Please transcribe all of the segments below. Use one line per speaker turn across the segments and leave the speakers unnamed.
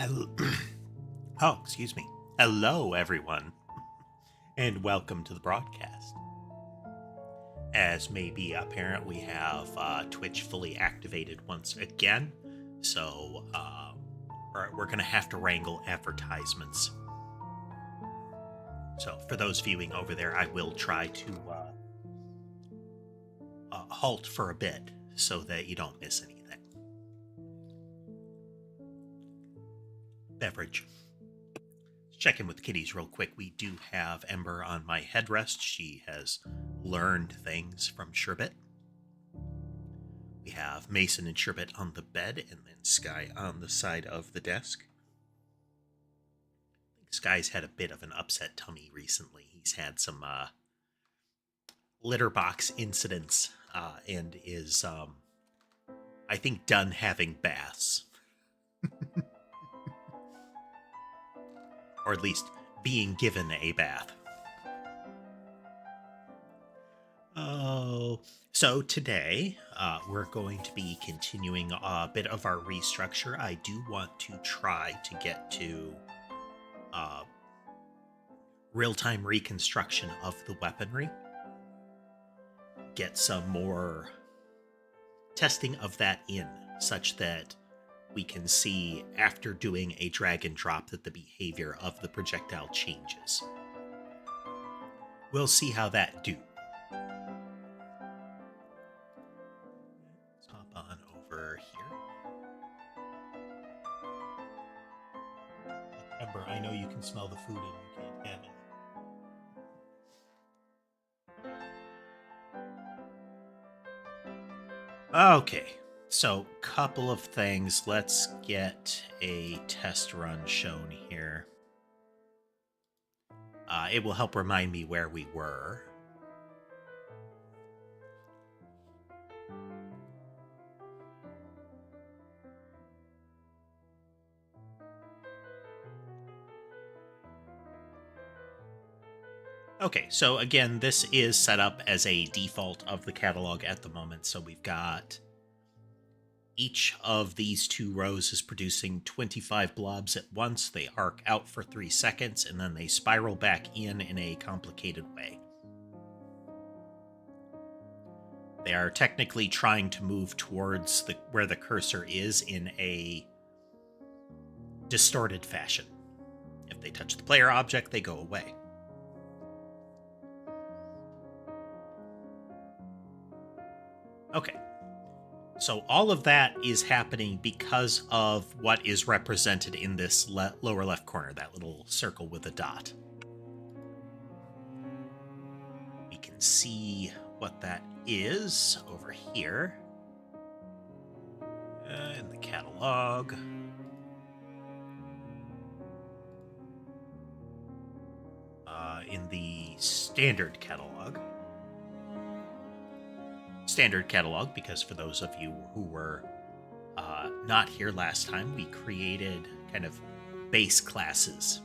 Hel- oh, excuse me. Hello, everyone, and welcome to the broadcast. As may be apparent, we have Twitch fully activated once again, so we're going to have to wrangle advertisements. So, for those viewing over there, I will try to halt for a bit so that you don't miss anything. Beverage. Check in with the kitties real quick. We do have Ember on my headrest. She has learned things from Sherbet. We have Mason and Sherbet on the bed, and then Sky on the side of the desk. I think Sky's had a bit of an upset tummy recently. He's had some litter box incidents and is, I think, done having baths. Or at least being given a bath. Oh, so today we're going to be continuing a bit of our restructure. I do want to try to get to real-time reconstruction of the weaponry. Get some more testing of that in, such that we can see after doing a drag and drop that the behavior of the projectile changes. We'll see how that do. Let's hop on over here. Ember, I know you can smell the food and you can't have it. Okay. So, couple of things. Let's get a test run shown here. It will help remind me where we were. Okay, so again, this is set up as a default of the catalog at the moment. So we've got each of these two rows is producing 25 blobs at once. They arc out for 3 seconds, and then they spiral back in a complicated way. They are technically trying to move towards where the cursor is in a distorted fashion. If they touch the player object, they go away. Okay. So all of that is happening because of what is represented in this lower left corner, that little circle with a dot. We can see what that is over here in the catalog. In the standard catalog. Standard catalog, because for those of you who were not here last time, we created kind of base classes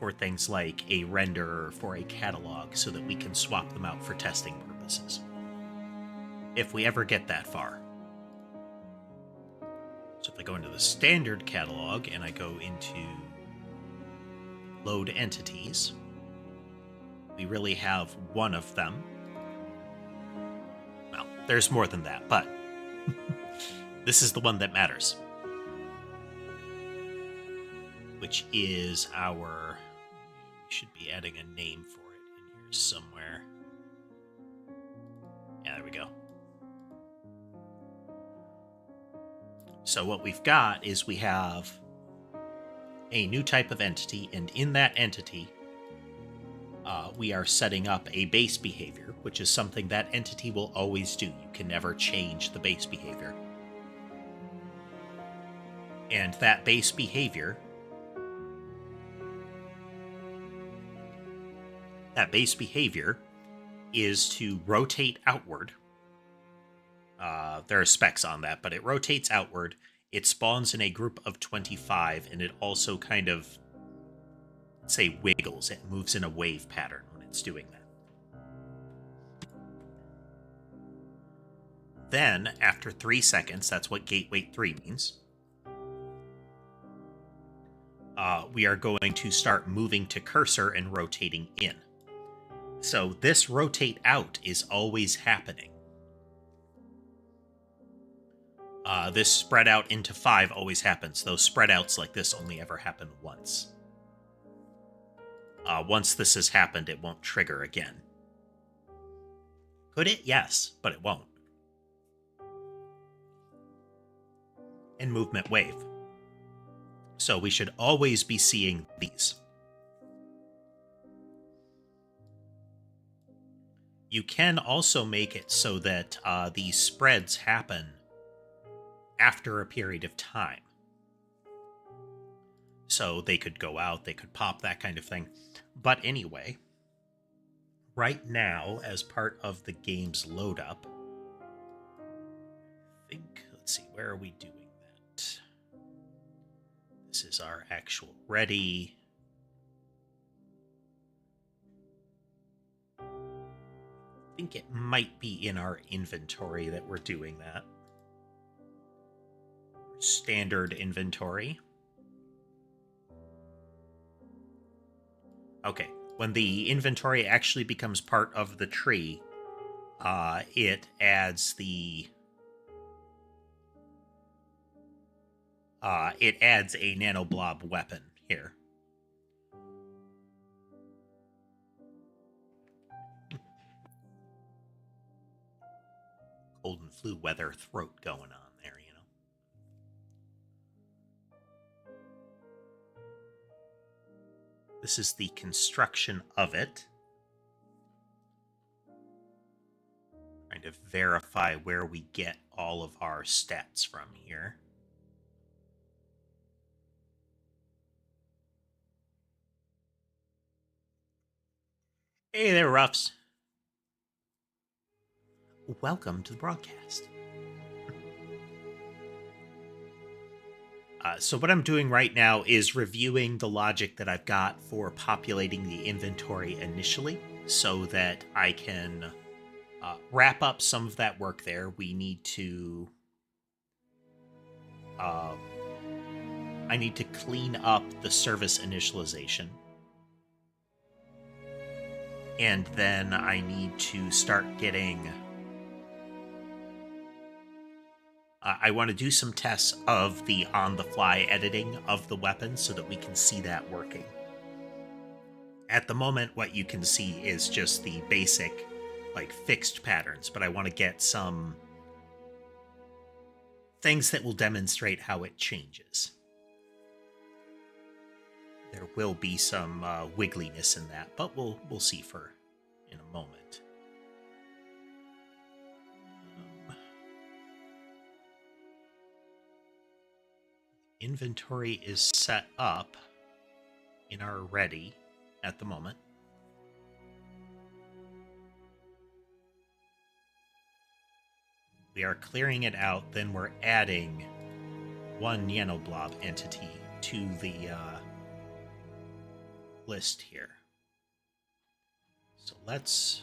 for things like a renderer for a catalog so that we can swap them out for testing purposes. If we ever get that far. So if I go into the standard catalog and I go into load entities, we really have one of them. Well, there's more than that, but this is the one that matters. Which is our... We should be adding a name for it in here somewhere. Yeah, there we go. So what we've got is we have a new type of entity, and in that entity, we are setting up a base behavior, which is something that entity will always do. You can never change the base behavior. And that base behavior is to rotate outward. There are specs on that, but it rotates outward. It spawns in a group of 25, and it also kind of, say, wiggles. It moves in a wave pattern when it's doing that. Then, after 3 seconds, that's what gate wait 3 means, we are going to start moving to cursor and rotating in. So this rotate out is always happening. This spread out into 5 always happens. Those spread outs like this only ever happen once. Once this has happened, it won't trigger again. Could it? Yes, but it won't. And movement wave. So we should always be seeing these. You can also make it so that these spreads happen after a period of time. So they could go out, they could pop, that kind of thing. But anyway, right now, as part of the game's load up, I think, let's see, where are we doing that? This is our actual ready. I think it might be in our inventory that we're doing that. Standard inventory. Okay, when the inventory actually becomes part of the tree, it adds the it adds a nanoblob weapon here. Cold and flu weather throat going on there, you know. This is the construction of it. Trying to verify where we get all of our stats from here. Hey there, Ruffs. Welcome to the broadcast. So what I'm doing right now is reviewing the logic that I've got for populating the inventory initially so that I can wrap up some of that work there. We need to... I need to clean up the service initialization. And then I need to start getting... I want to do some tests of the on-the-fly editing of the weapon so that we can see that working. At the moment, what you can see is just the basic, like, fixed patterns, but I want to get some things that will demonstrate how it changes. There will be some wiggliness in that, but we'll see for in a moment. Inventory is set up in our ready at the moment. We are clearing it out, then we're adding one nanoblob entity to the list here. So let's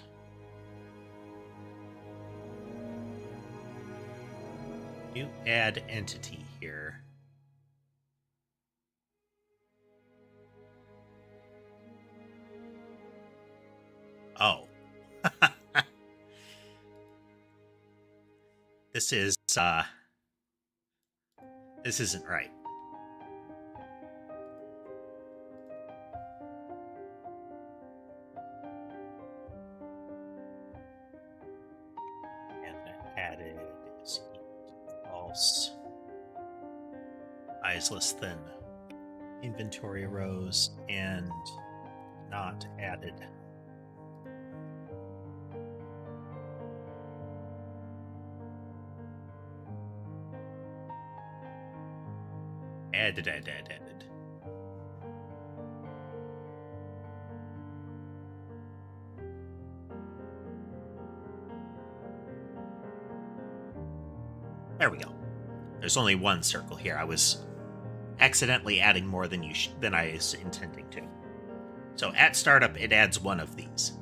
do add entity here. Oh. This isn't right. And added is false. I is less than inventory rows and not added. Added. There we go. There's only one circle here. I was accidentally adding more than I was intending to. So at startup, it adds one of these.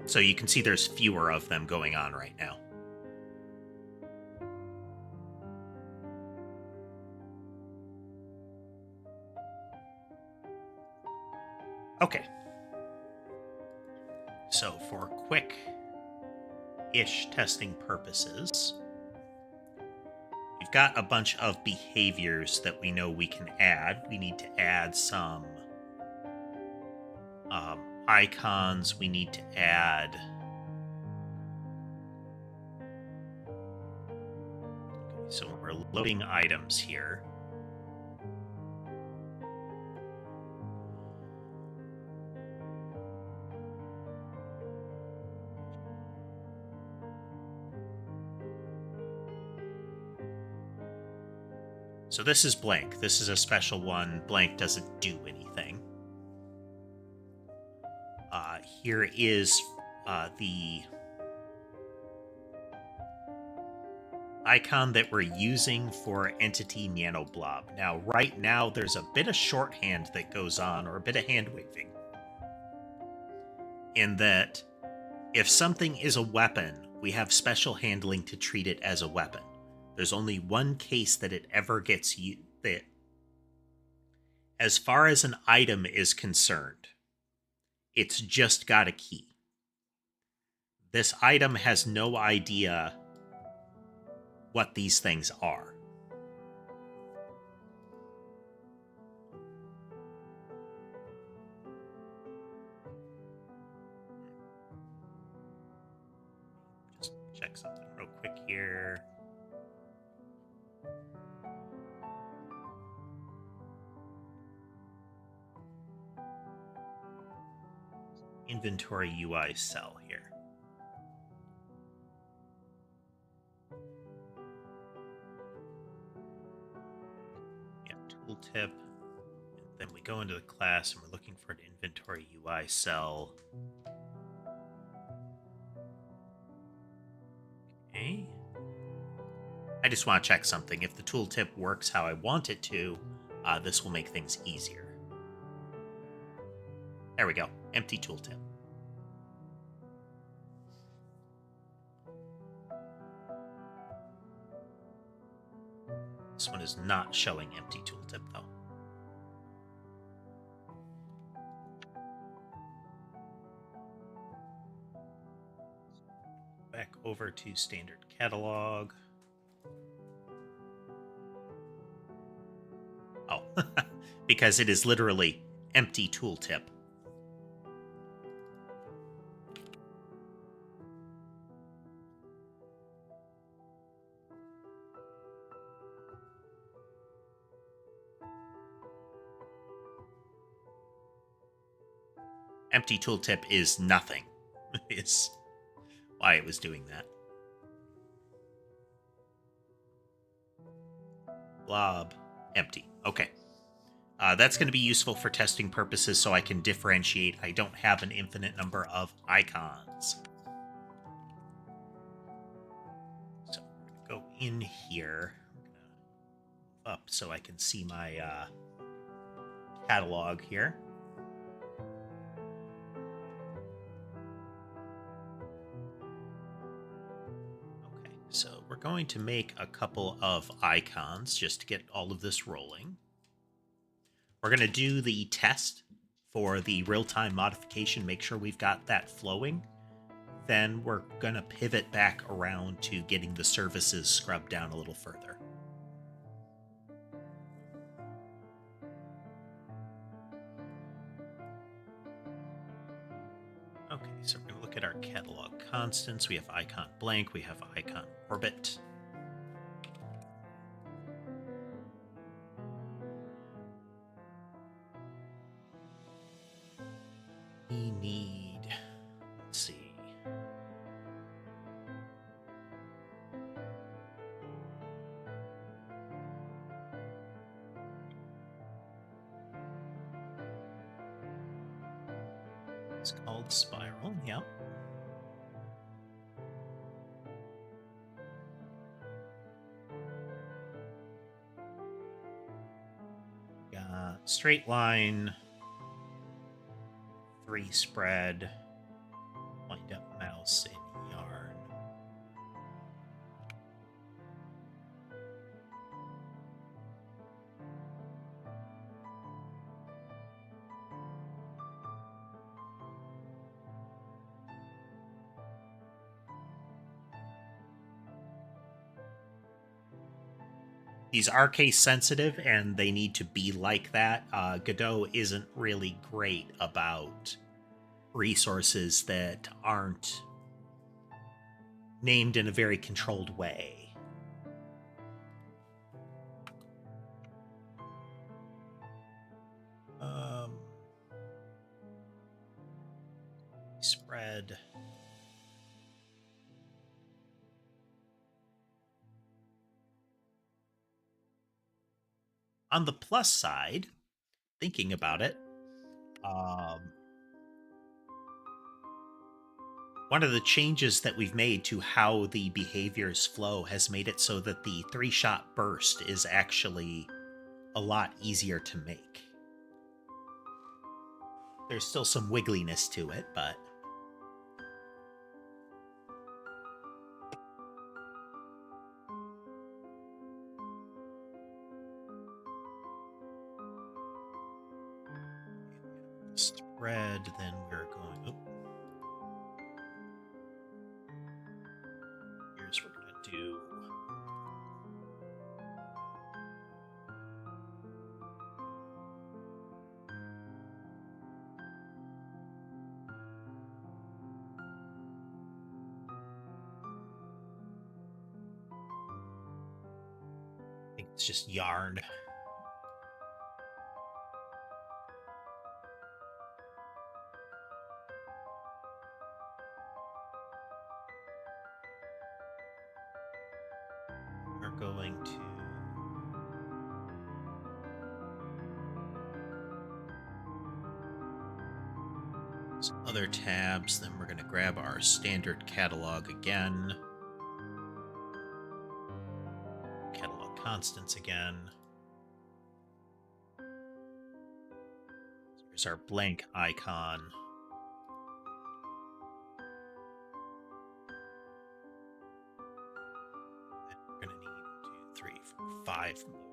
So you can see there's fewer of them going on right now. Okay. So for quick-ish testing purposes, we've got a bunch of behaviors that we know we can add. We need to add some icons. We need to add... Okay, so we're loading items here. So this is blank. This is a special one. Blank doesn't do anything. Here is the icon that we're using for entity nanoblob. Now, right now, there's a bit of shorthand that goes on, or a bit of hand waving, in that if something is a weapon, we have special handling to treat it as a weapon. There's only one case that it ever gets used. As far as an item is concerned, it's just got a key. This item has no idea what these things are. Just check something real quick here. Inventory UI cell here. Yeah, tooltip. And then we go into the class and we're looking for an inventory UI cell. Okay. I just want to check something. If the tooltip works how I want it to, this will make things easier. There we go. Empty tooltip. This one is not showing empty tooltip, though. Back over to standard catalog. Oh, because it is literally empty tooltip. Empty tooltip is nothing. Is why it was doing that. Blob, empty. Okay. That's going to be useful for testing purposes so I can differentiate. I don't have an infinite number of icons. So we're going to go in here. We're going to move up so I can see my catalog here. So we're going to make a couple of icons just to get all of this rolling. We're going to do the test for the real-time modification, make sure we've got that flowing. Then we're going to pivot back around to getting the services scrubbed down a little further. Okay, so we're going to look at our catalog constants. We have icon blank, we have icon orbit. We need, let's see. It's called spiral, yeah. Got straight line, 3 spread, wind up mouse in yarn. these are case sensitive and they need to be like that. Godot isn't really great about resources that aren't named in a very controlled way. Spread. On the plus side, thinking about it, one of the changes that we've made to how the behaviors flow has made it so that the 3-shot burst is actually a lot easier to make. There's still some wiggliness to it, but spread, then we're going, oh, here's what we're going to do. I think it's just yarn. We're going to some other tabs, then we're going to grab our standard catalog again. Catalog constants again. Here's our blank icon. We're going to need 1, 2, 3, 4, 5 more.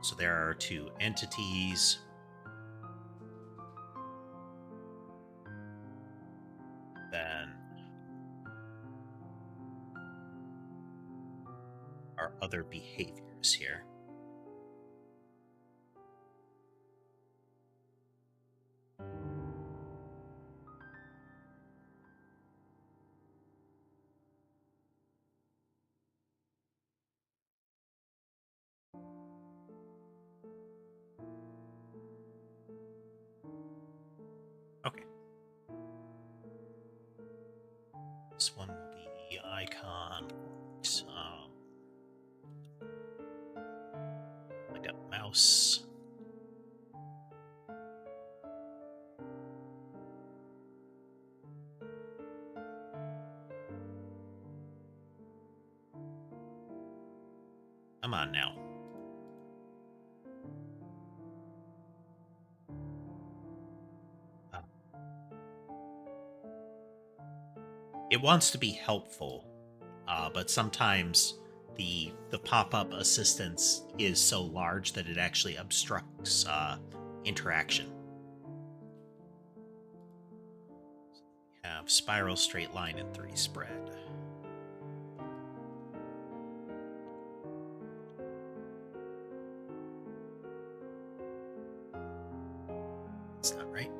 So there are 2 entities. Then our other behaviors here. Okay. This one will be the icon. Like a mouse. Come on now. It wants to be helpful, but sometimes the pop-up assistance is so large that it actually obstructs interaction. So we have spiral, straight line, and 3 spread. That's not right.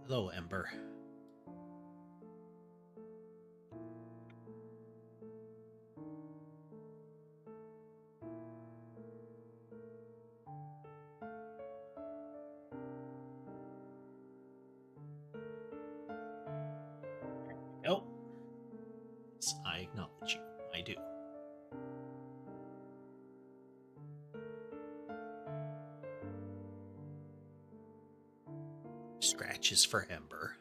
Hello, Ember. Oh, yes, I acknowledge you. I do. Scratches for Ember.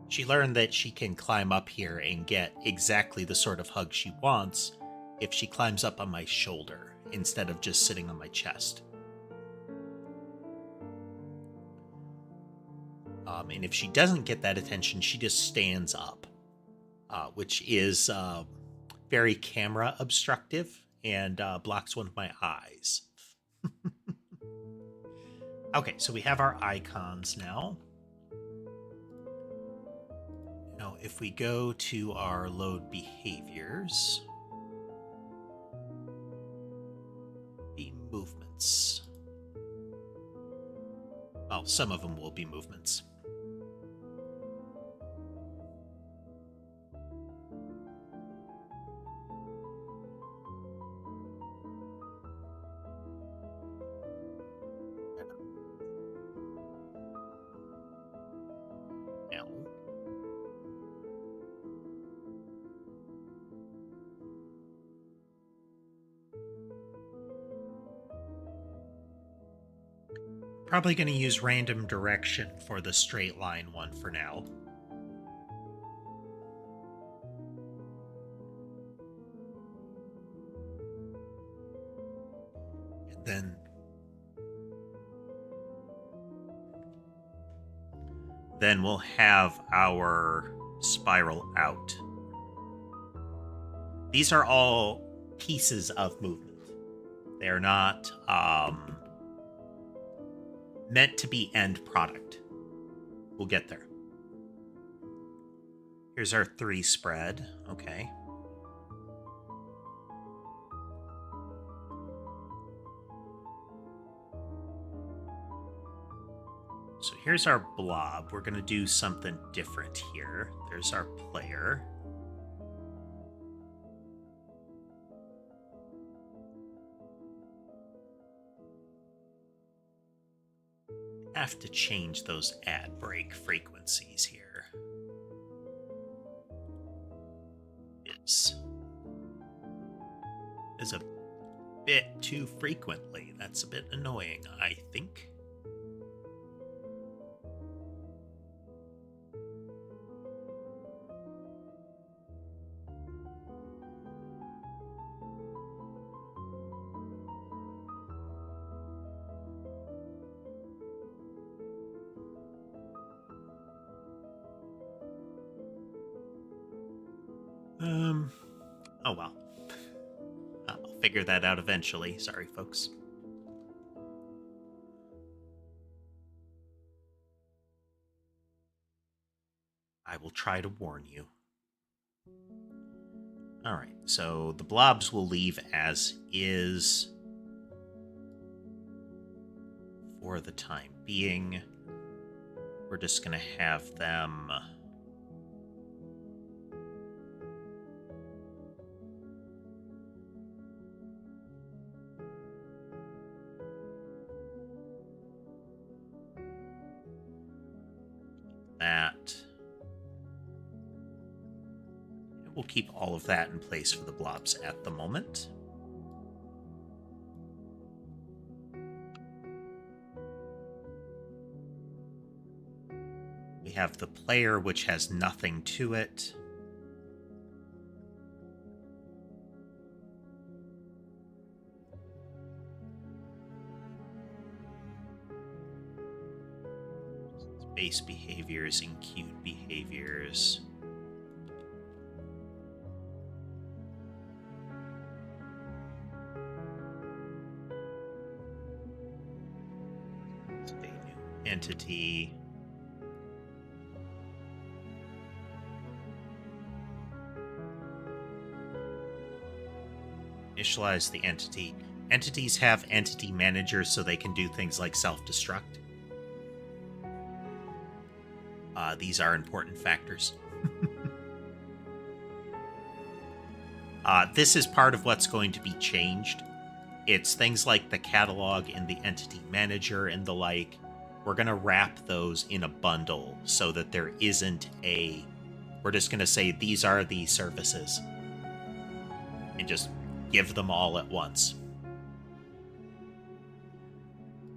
She learned that she can climb up here and get exactly the sort of hug she wants if she climbs up on my shoulder instead of just sitting on my chest. And if she doesn't get that attention, she just stands up, which is very camera obstructive and blocks one of my eyes. Okay, so we have our icons now. Now, if we go to our load behaviors, the movements. Well, some of them will be movements. Now, probably going to use random direction for the straight line one for now. And then we'll have our spiral out. These are all pieces of movement. They're not meant to be end product. We'll get there. Here's our 3 spread. Okay. So here's our blob. We're going to do something different here. There's our player. Have to change those ad break frequencies here. Is a bit too frequently. That's a bit annoying, I think. Oh well. I'll figure that out eventually. Sorry, folks. I will try to warn you. Alright, so the blobs will leave as is for the time being. We're just going to have them that. We'll keep all of that in place for the blobs at the moment. We have the player, which has nothing to it. Base behaviors and queued behaviors. A new entity. Initialize the entity. Entities have entity managers so they can do things like self-destruct. These are important factors. This is part of what's going to be changed. It's things like the catalog and the entity manager and the like. We're going to wrap those in a bundle so that there isn't a... We're just going to say these are the services. And just give them all at once.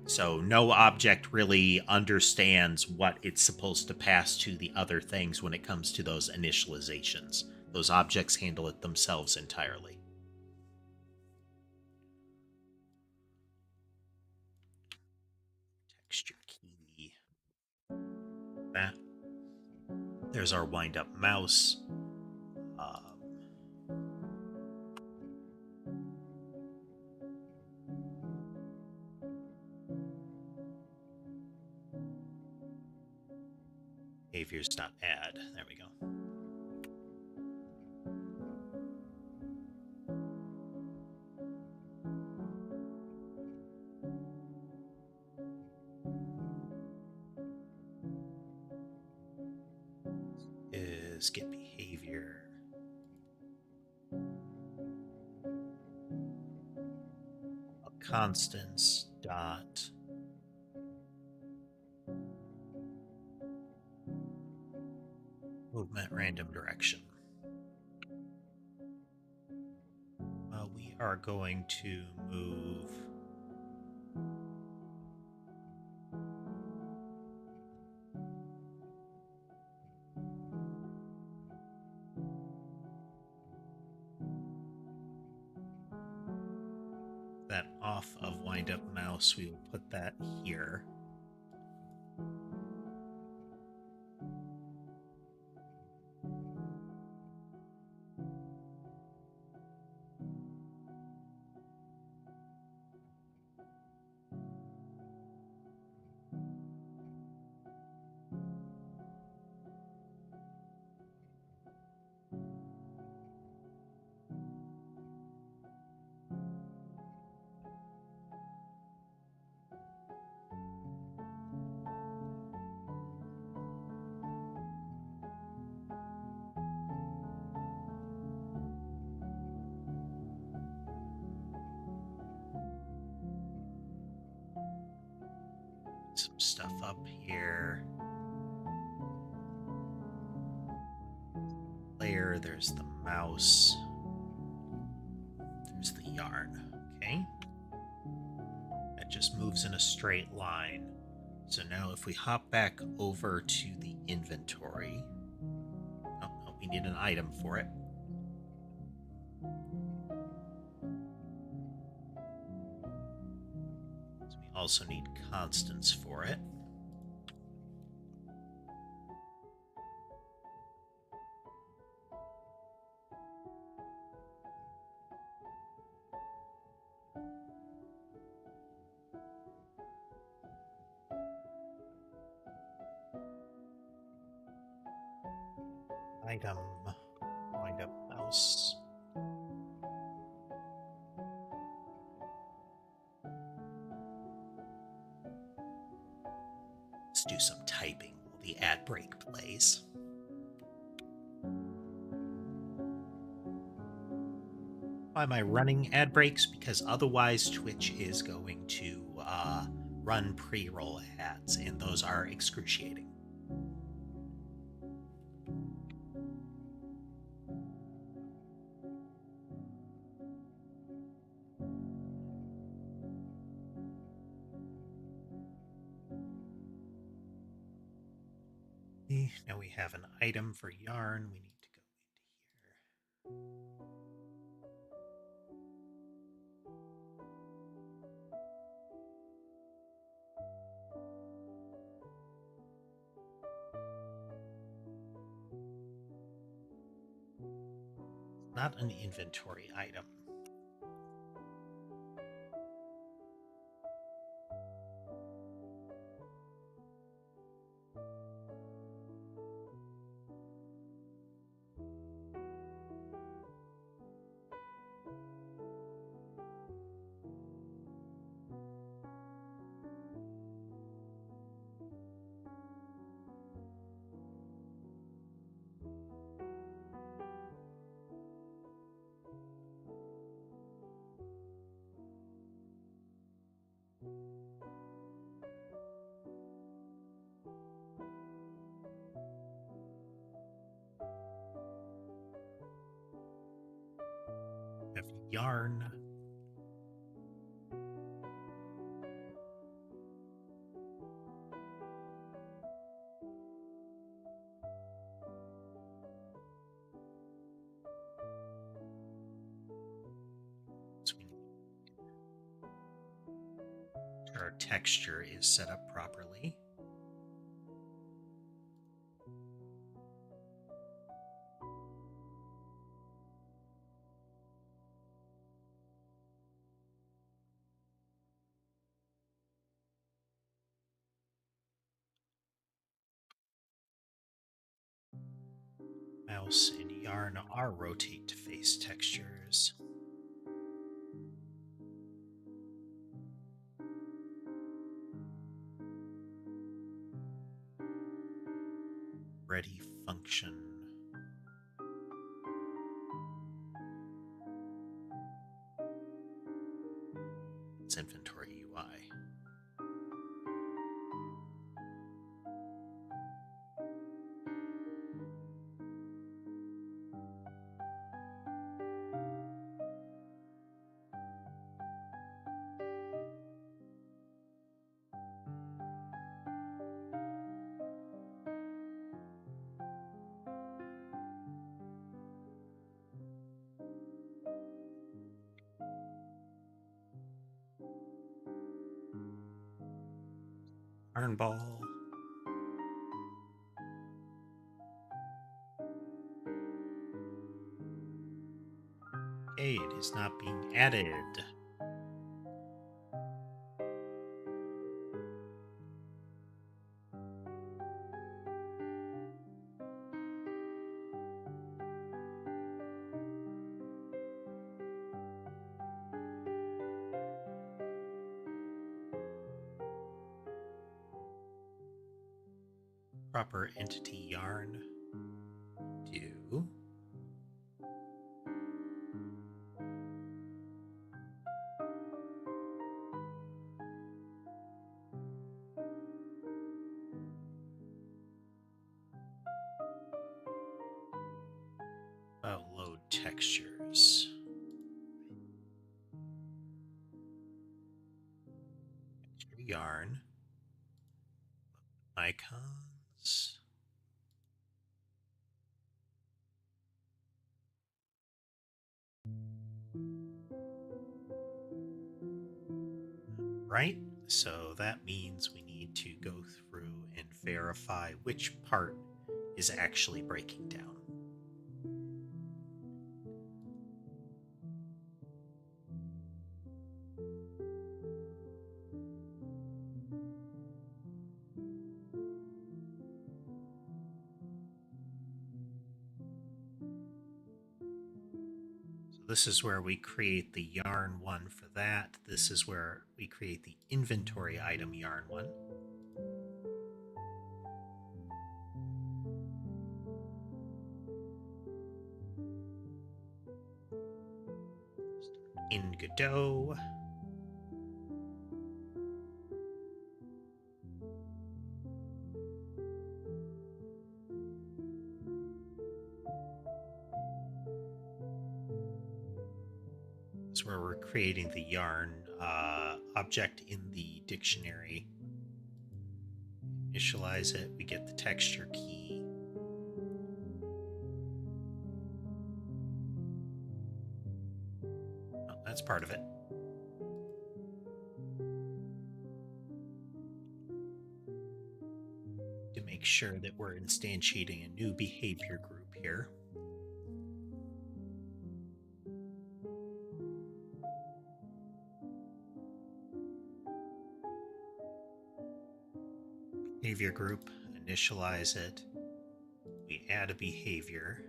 So no object really understands what it's supposed to pass to the other things when it comes to those initializations. Those objects handle it themselves entirely. Texture key. that. There's our wind up mouse. Behaviors.add. There we go. Is get behavior. Constants dot movement random direction. We are going to move that off of wind up mouse. We will put that here. Some stuff up here. Layer, there's the mouse. There's the yarn. Okay. That just moves in a straight line. So now if we hop back over to the inventory. Oh, no, we need an item for it. So we also need constants for it. Item, wind up mouse. Let's do some typing while the ad break plays. Why am I running ad breaks? Because otherwise Twitch is going to run pre-roll ads, and those are excruciating. Now we have an item for yarn. We need to go into here. Not an inventory item. We have yarn. Our texture is set up properly. Mouse and yarn are rotate to face textures. Ready function. It's inventory UI. Iron ball. Okay, it is not being added. Proper entity yarn. Do. Load textures. Texture yarn. Icons. Right, so that means we need to go through and verify which part is actually breaking down. This is where we create the yarn one for that. This is where we create the inventory item yarn one. In Godot. This is where we're creating the yarn object in the dictionary. Initialize it, we get the texture key. Oh, that's part of it. To make sure that we're instantiating a new behavior group here. Behavior group, initialize it. We add a behavior.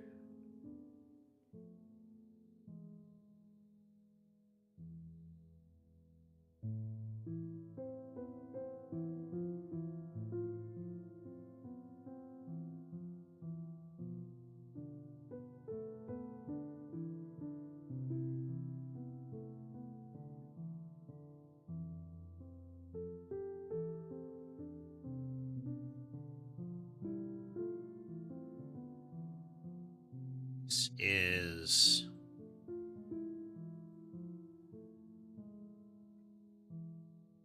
This is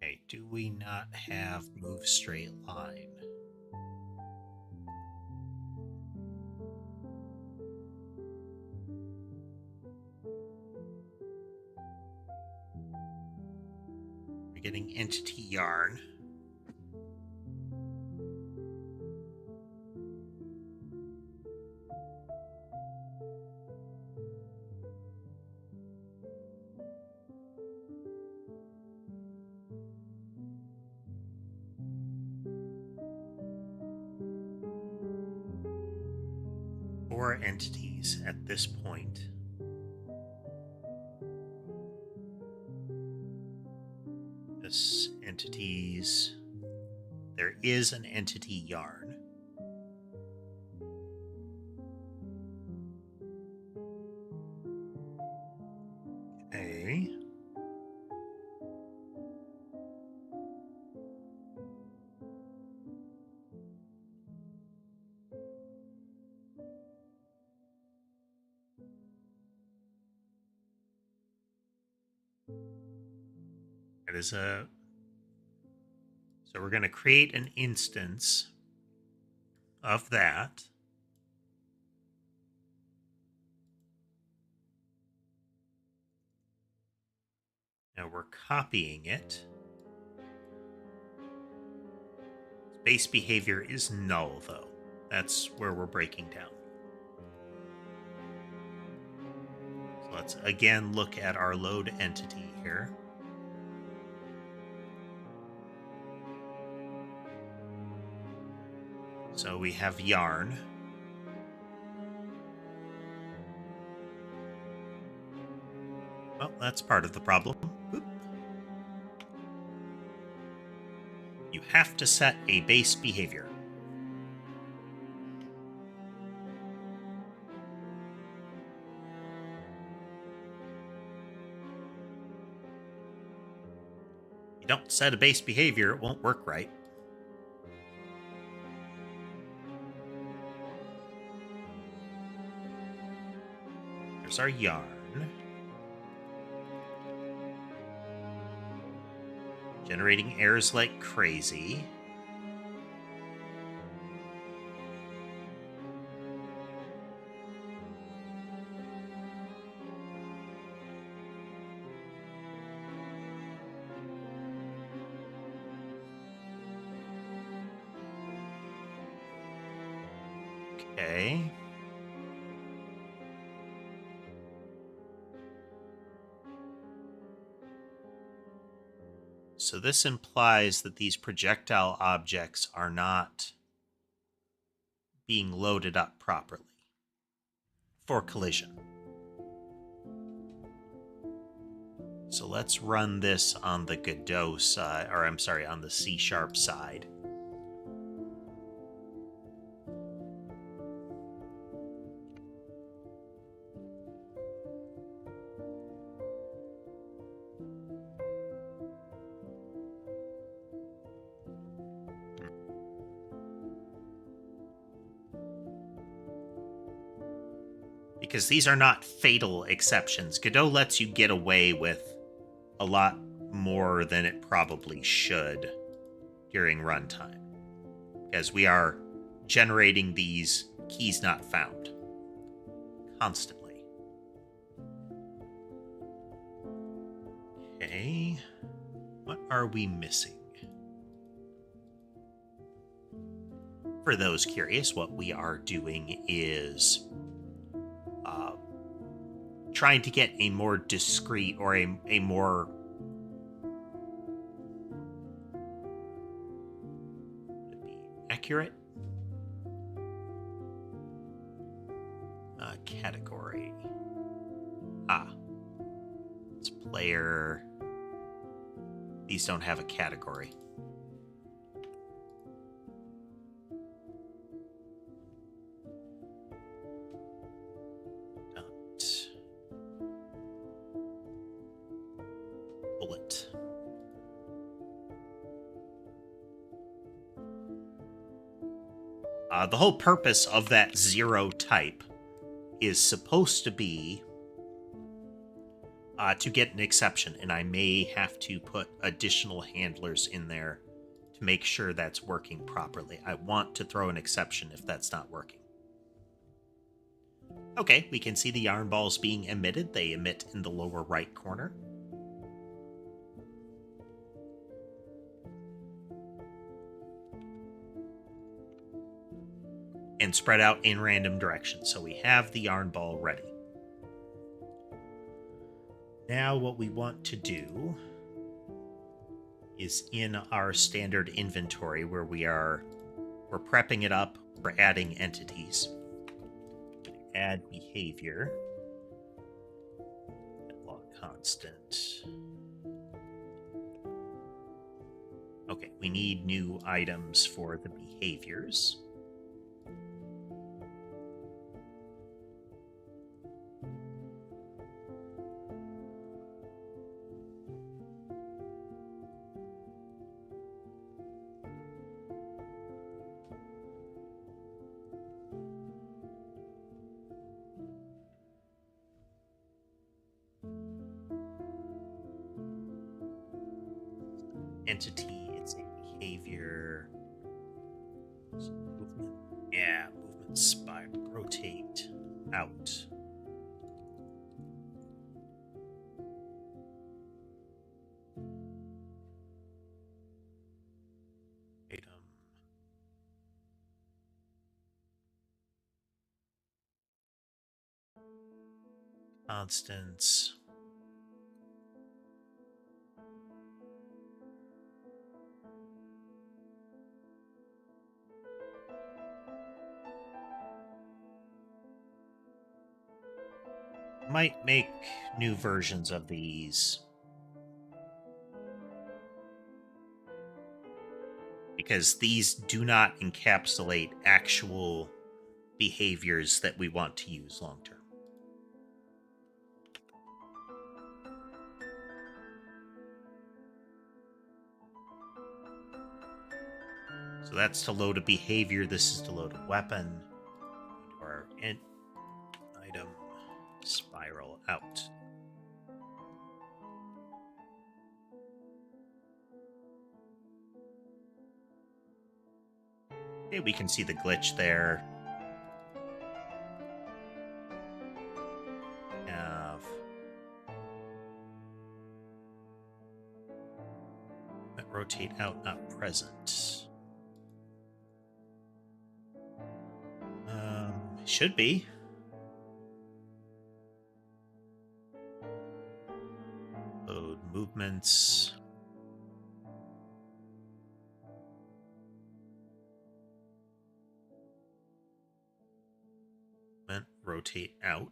okay. Do we not have move straight line? We're getting entity yarn. 4 entities at this point. This entities, there is an entity yarn. Okay. It is a... So we're going to create an instance of that. Now we're copying it. Base behavior is null, though. That's where we're breaking down. So let's again look at our load entity here. So we have yarn. Well, that's part of the problem. Oop. You have to set a base behavior. If you don't set a base behavior, it won't work right. There's our yarn. Generating errors like crazy. Okay. So this implies that these projectile objects are not being loaded up properly for collision. So let's run this on the Godot side, or I'm sorry, on the C# side. Because these are not fatal exceptions. Godot lets you get away with a lot more than it probably should during runtime. Because we are generating these keys not found constantly. Okay. What are we missing? For those curious, what we are doing is trying to get a more discrete or a more accurate category. It's player. These don't have a category. Bullet. The whole purpose of that 0 type is supposed to be to get an exception, and I may have to put additional handlers in there to make sure that's working properly. I want to throw an exception if that's not working. Okay, we can see the yarn balls being emitted. They emit in the lower right corner. And spread out in random directions. So we have the yarn ball ready. Now what we want to do is in our standard inventory where we're prepping it up, we're adding entities. add behavior. Log constant. Okay, we need new items for the behaviors. Entity, it's a behavior. Movement. Yeah, movement spiral. Rotate out. Item. Constants. Might make new versions of these. Because these do not encapsulate actual behaviors that we want to use long term. So that's to load a behavior. This is to load a weapon. Or an item spiral out. Okay, we can see the glitch there. Have rotate out, not present. Should be. Load movements. Rotate out.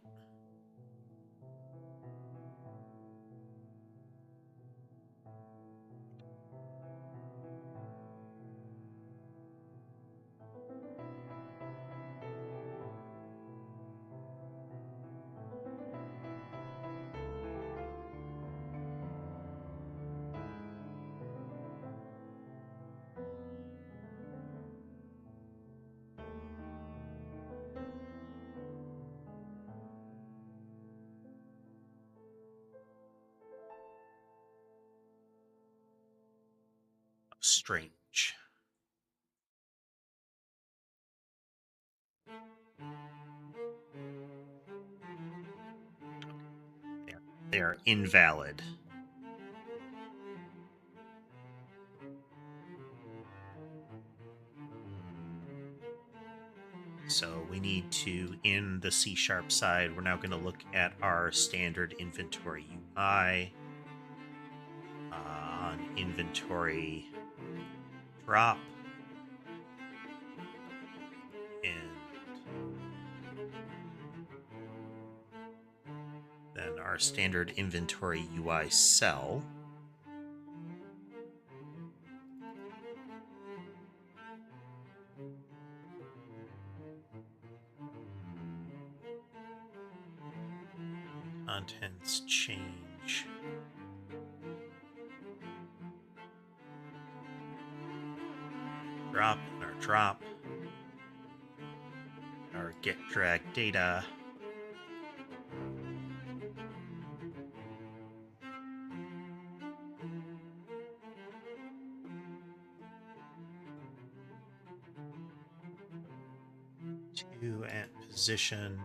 Strange. They are invalid. So we need to, in the C# side, we're now going to look at our standard inventory UI. On inventory drop. And then our standard inventory UI cell. Contents change. Drop in our drop. Our get drag data. To at position.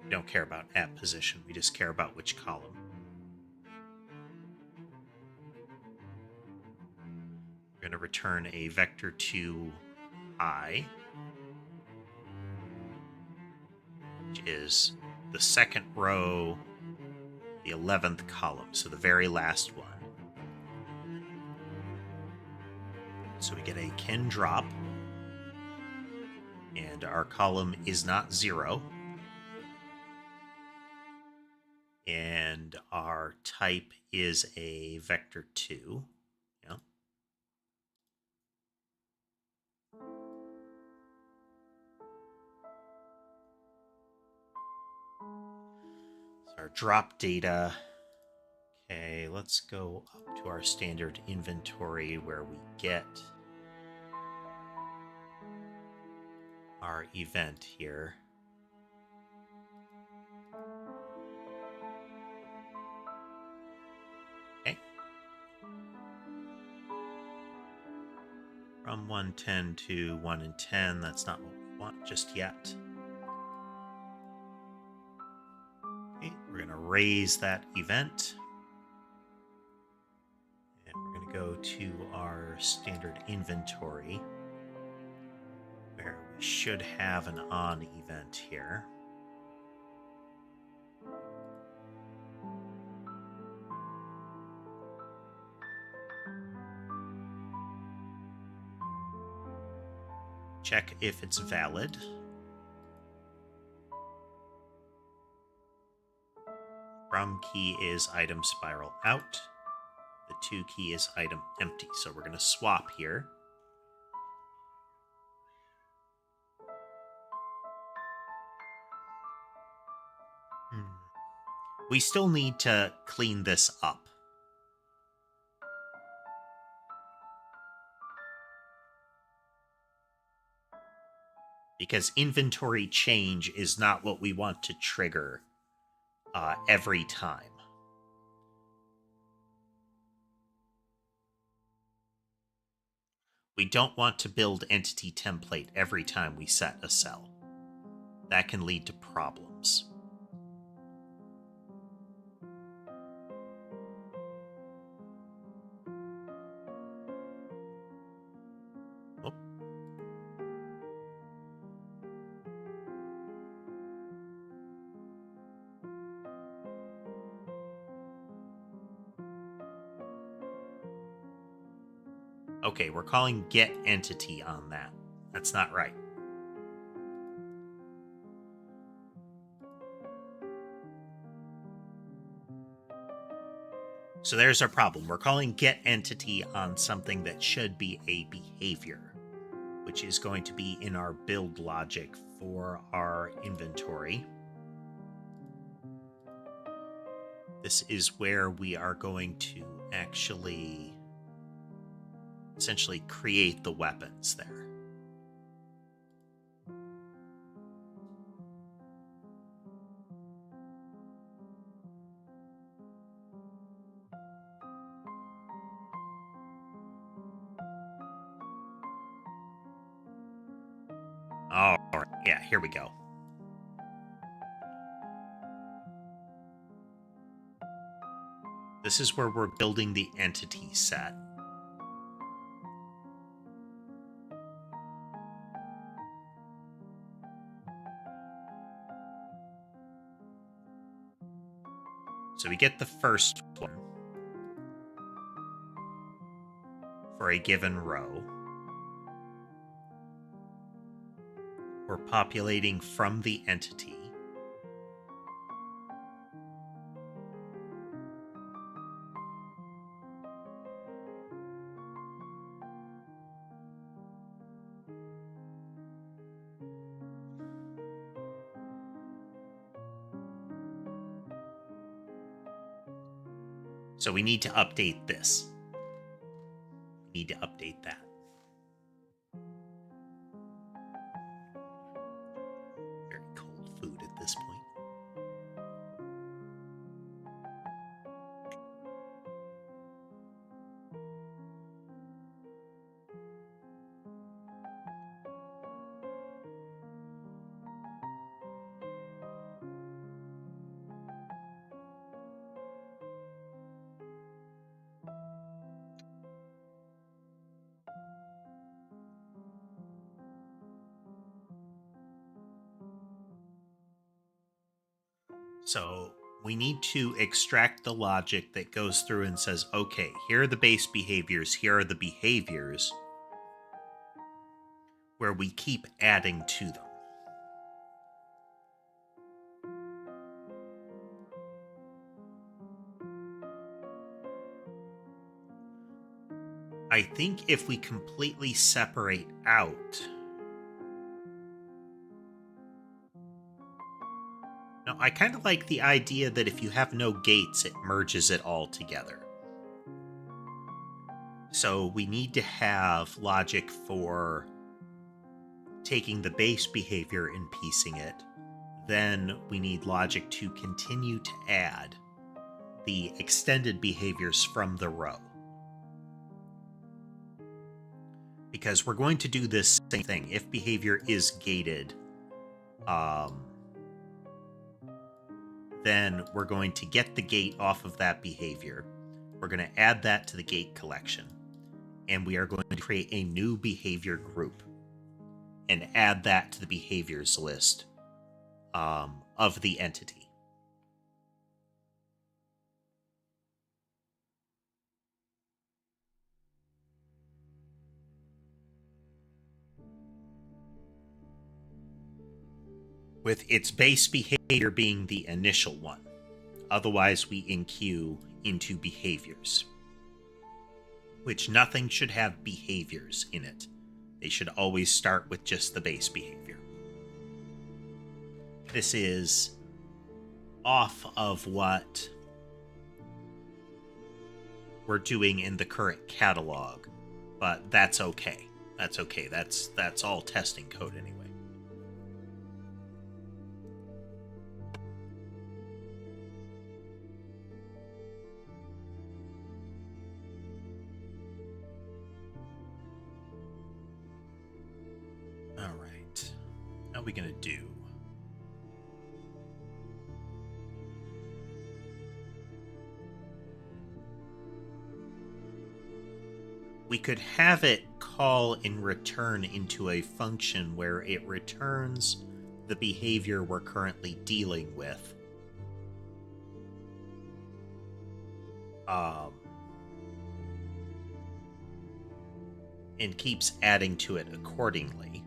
We don't care about at position, we just care about which column. We're going to return a vector2 I, which is the second row, the 11th column, so the very last one. So we get a can drop. And our column is not 0. And our type is a vector 2. Yeah. So our drop data. Okay, let's go up to our standard inventory where we get our event here. Okay. From 110 to 1 and 10, that's not what we want just yet. Okay, we're going to raise that event. And we're going to go to our standard inventory where we should have an on event here. Check if it's valid. From key is item spiral out. The to key is item empty. So we're going to swap here. We still need to clean this up. Because inventory change is not what we want to trigger every time. We don't want to build entity template every time we set a cell. That can lead to problems. Oh. Okay, we're calling get entity on that. That's not right. So there's our problem. We're calling get entity on something that should be a behavior, which is going to be in our build logic for our inventory. This is where we are going to actually essentially create the weapons there. All right, yeah, here we go. This is where we're building the entity set. So we get the first one for a given row. We're populating from the entity. So we need to update this. We need to update that. Very cold food at this point. So we need to extract the logic that goes through and says, okay, here are the base behaviors, here are the behaviors. where we keep adding to them. I think if we completely separate out... Now, I kind of like the idea that if you have no gates, it merges it all together. So we need to have logic for taking the base behavior and piecing it. Then we need logic to continue to add the extended behaviors from the row. Because we're going to do this same thing. If behavior is gated, then we're going to get the gate off of that behavior. We're going to add that to the gate collection. And we are going to create a new behavior group and add that to the behaviors list of the entity. With its base behavior being the initial one. Otherwise, we enqueue into behaviors, which nothing should have behaviors in it. They should always start with just the base behavior. This is off of what we're doing in the current catalog, but that's okay. That's okay. That's all testing code anyway. What are we gonna do? We could have it call and return into a function where it returns the behavior we're currently dealing with. And keeps adding to it accordingly.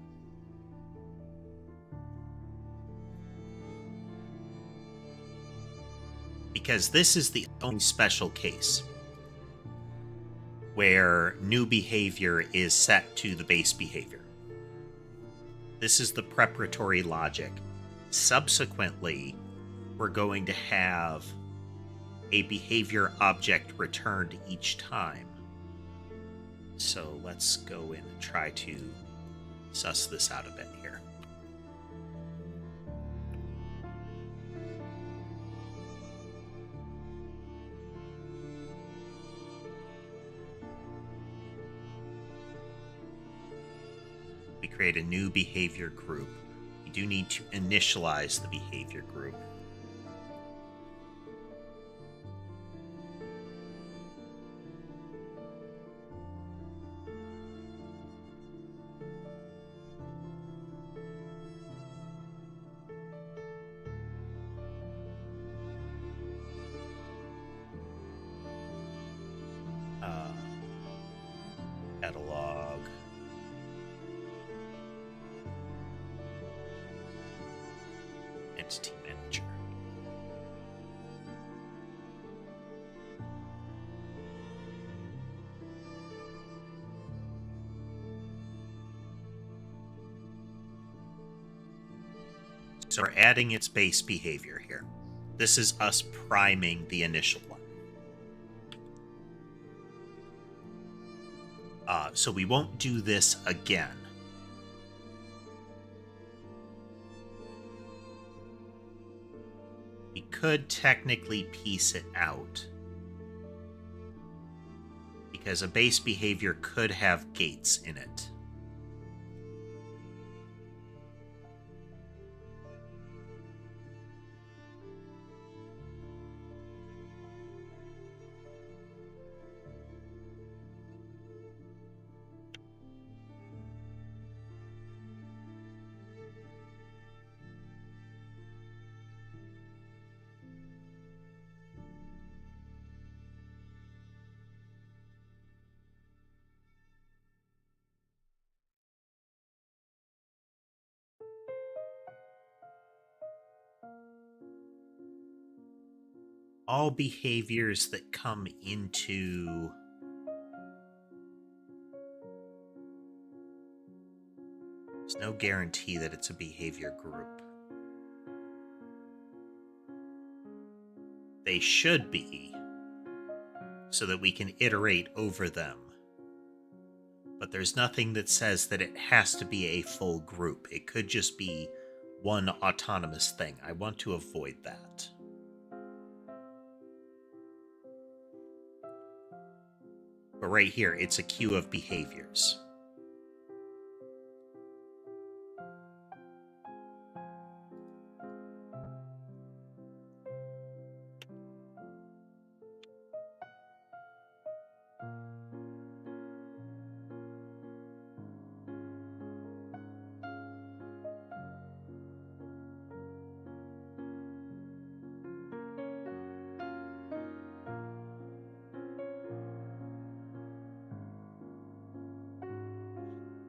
Because this is the only special case where new behavior is set to the base behavior. This is the preparatory logic. Subsequently, we're going to have a behavior object returned each time. So let's go in and try to suss this out a bit here. We create a new behavior group. We do need to initialize the behavior group. Catalog. Entity manager. So we're adding its base behavior here. This is us priming the initial one. So we won't do this again. We could technically piece it out, because a base behavior could have gates in it. all behaviors that come into there's no guarantee that it's a behavior group. They should be, so that we can iterate over them. But there's nothing that says that it has to be a full group. It could just be one autonomous thing. I want to avoid that. But right here, it's a queue of behaviors.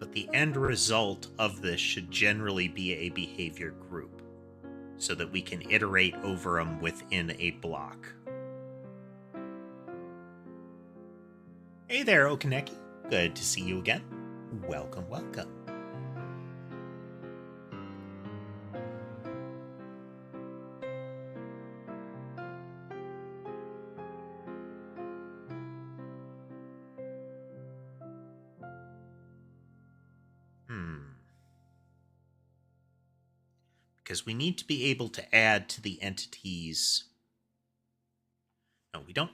But the end result of this should generally be a behavior group, so that we can iterate over them within a block. Hey there, Okaneki. Good to see you again. Welcome, welcome. Because we need to be able to add to the entities. No, we don't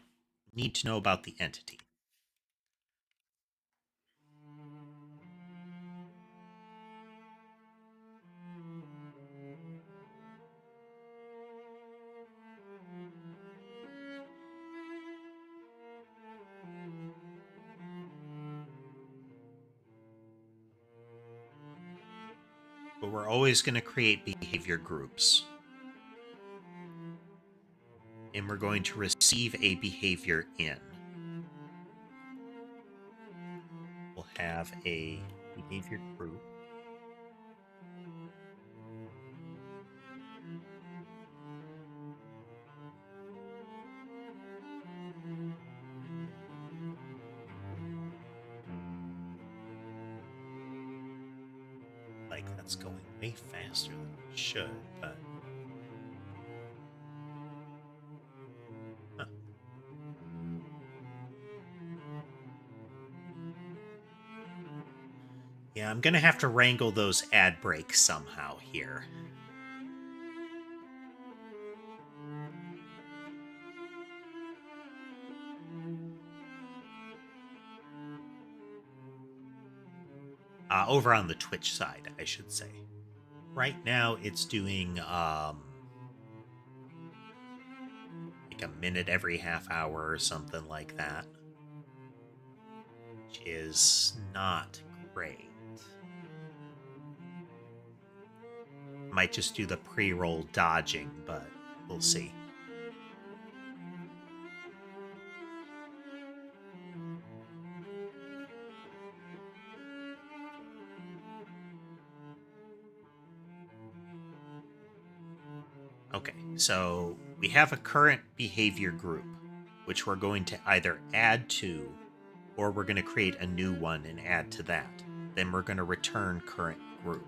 need to know about the entity. But we're always going to create behavior groups. And we're going to receive a behavior in. We'll have a behavior group. Like, that's going way faster than it should, but... Huh. Yeah, I'm going to have to wrangle those ad breaks somehow here. Over on the Twitch side, I should say. Right now, it's doing like a minute every half hour or something like that, which is not great. Might just do the pre-roll dodging, but we'll see. Okay, so we have a current behavior group, which we're going to either add to, or we're going to create a new one and add to that. Then we're going to return current group.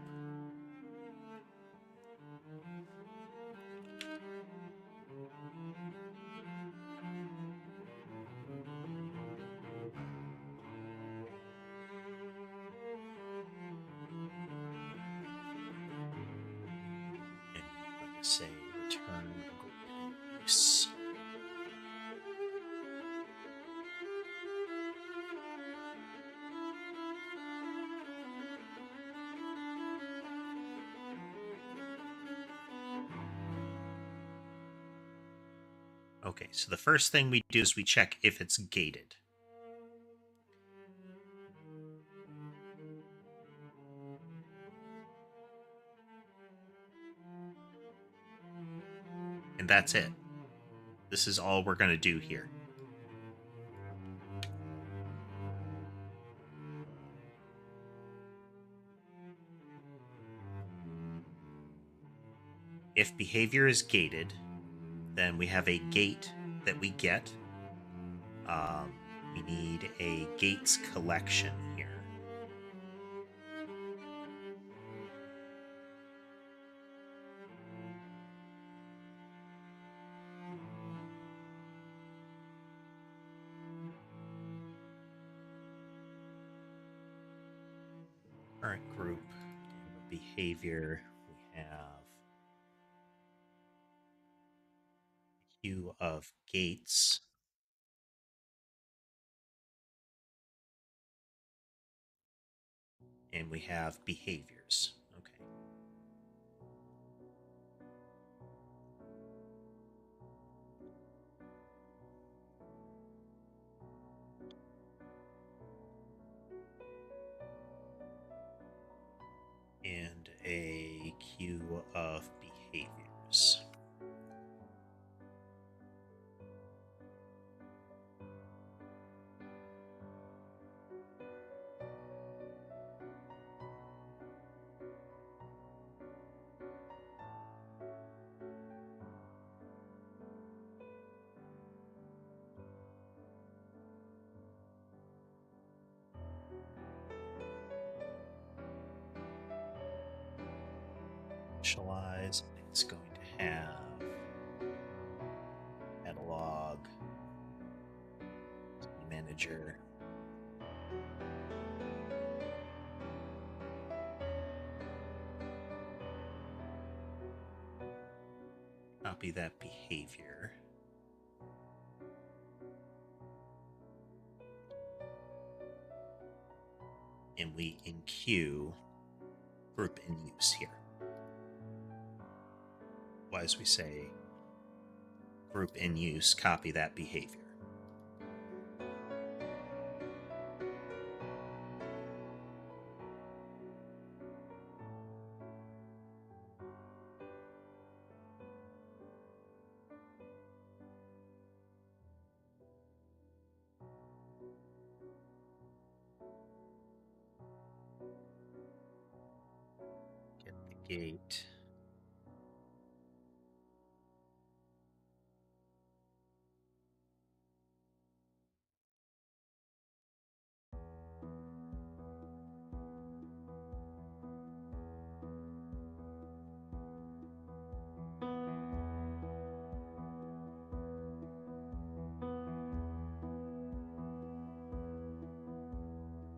And I'm going to say return groups. Okay, so the first thing we do is we check if it's gated. And that's it. This is all we're going to do here. If behavior is gated, then we have a gate that we get. We need a gates collection here. Current group, behavior, we have queue of gates. And we have behaviors. Okay. And a queue of behaviors. Initialize, it's going to have catalog, manager. Copy that behavior. And we enqueue group in use here. As we say, group in use, copy that behavior. Get the gate.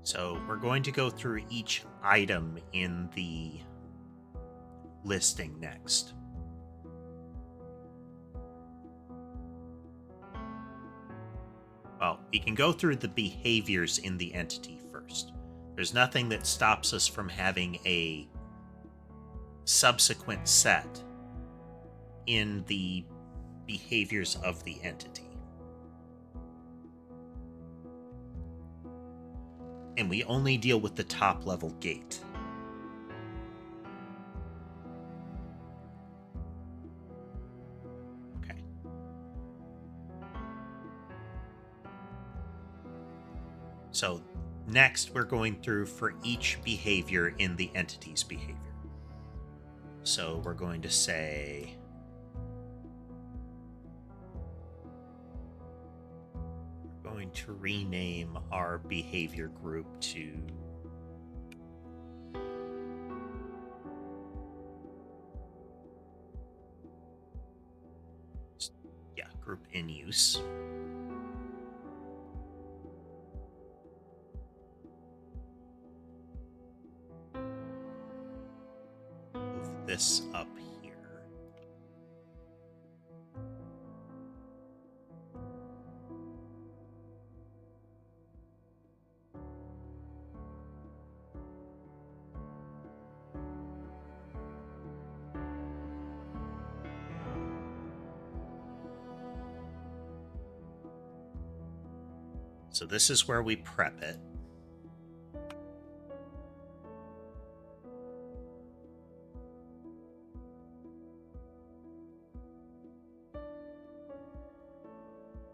So we're going to go through each item in the listing next. Well, we can go through the behaviors in the entity first. There's nothing that stops us from having a subsequent set in the behaviors of the entity. And we only deal with the top level gate. Okay. So next we're going through for each behavior in the entity's behavior. So we're going to say going to rename our behavior group to group in use. Move this up here. So this is where we prep it.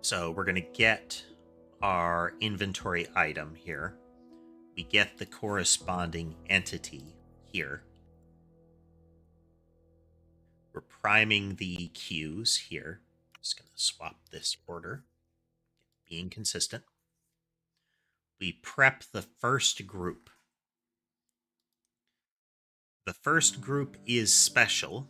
So we're going to get our inventory item here. We get the corresponding entity here. We're priming the queues here. Just going to swap this order, being consistent. We prep the first group. The first group is special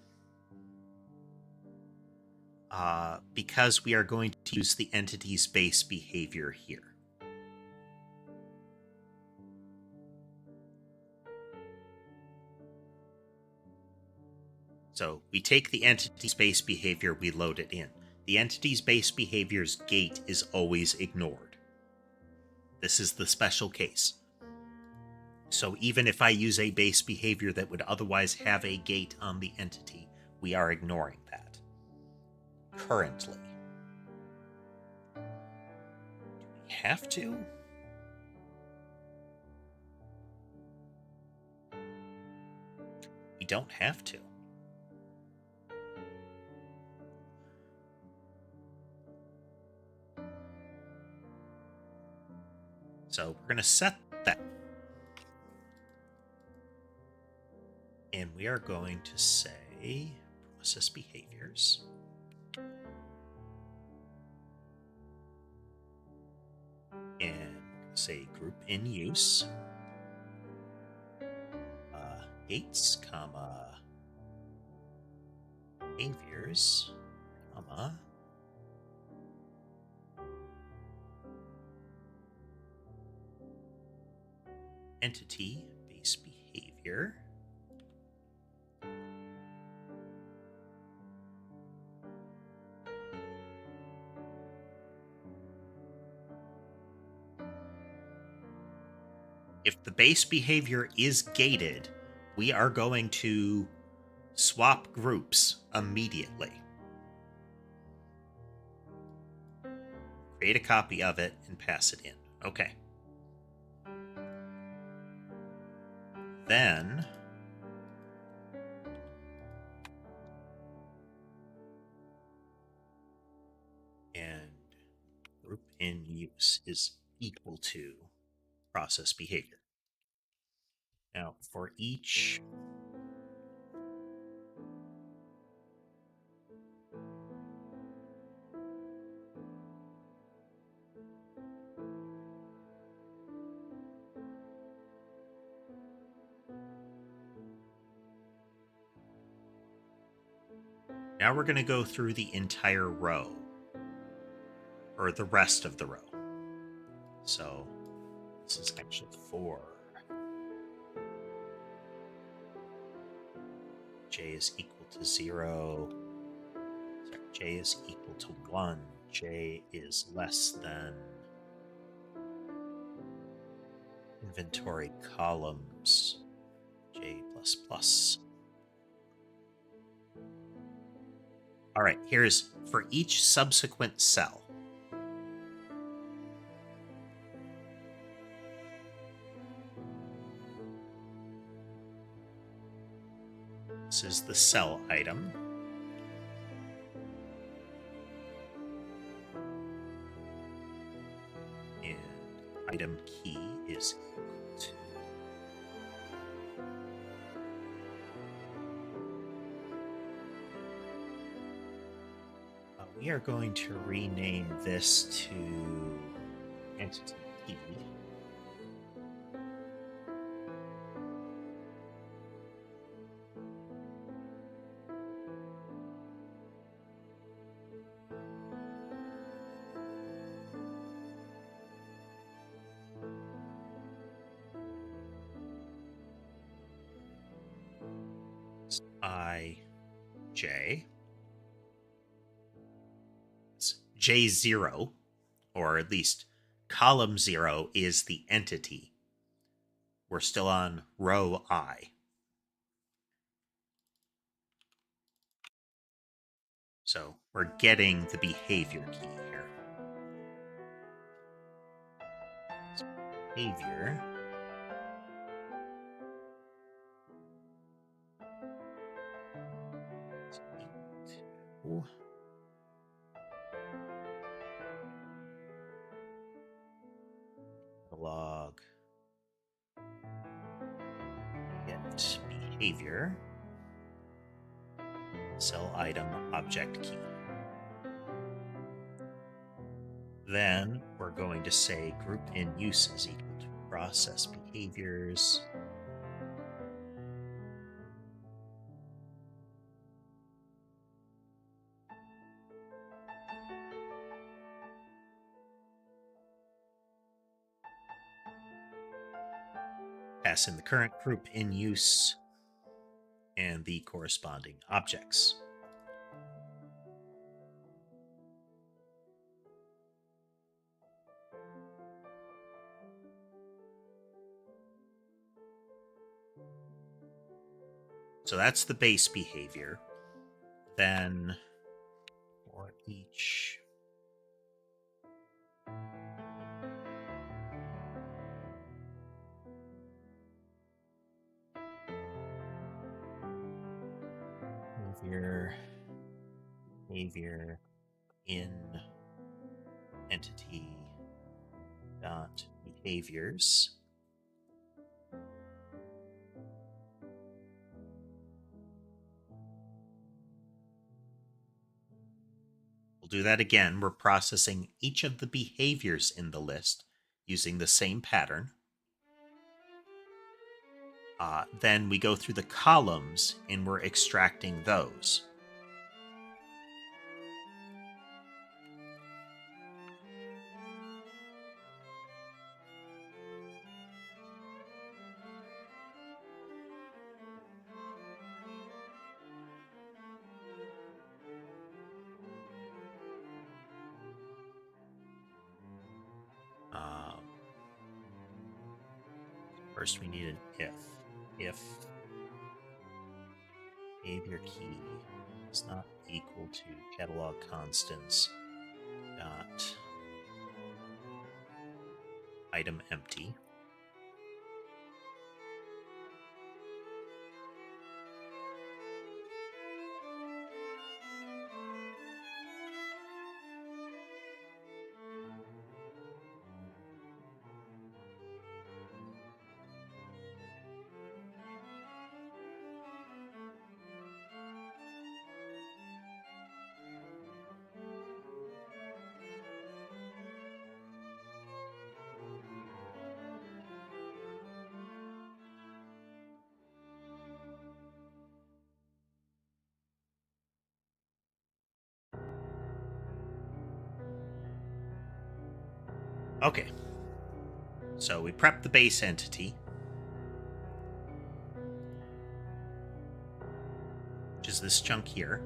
because we are going to use the entity's base behavior here. So we take the entity's base behavior, we load it in. The entity's base behavior's gate is always ignored. This is the special case. So even if I use a base behavior that would otherwise have a gate on the entity, we are ignoring that currently. Do we have to? We don't have to. So we're going to set that. And we are going to say process behaviors. And say group in use. Gates, comma, behaviors, comma, entity base behavior. If the base behavior is gated, we are going to swap groups immediately. Create a copy of it and pass it in. Okay. Then and group in use is equal to process behavior. Now, for each now we're going to go through the entire row, or the rest of the row. So this is actually 4. J is equal to 0. Sorry, J is equal to 1. J is less than inventory columns. J++. All right, here's for each subsequent cell. This is the cell item. And item key is equal to we are going to rename this to entity key. J. It's J0, or at least column 0 is the entity. We're still on row I. So we're getting the behavior key here. So behavior. Log get behavior cell item object key. Then we're going to say group in use is equal to process behaviors. Pass in the current group in use and the corresponding objects. So that's the base behavior. Then for each behavior in entity dot behaviors. We'll do that again. We're processing each of the behaviors in the list using the same pattern. Then we go through the columns and we're extracting those. First, we need an if. If behavior key is not equal to catalog constants dot item empty. Okay, so we prep the base entity, which is this chunk here.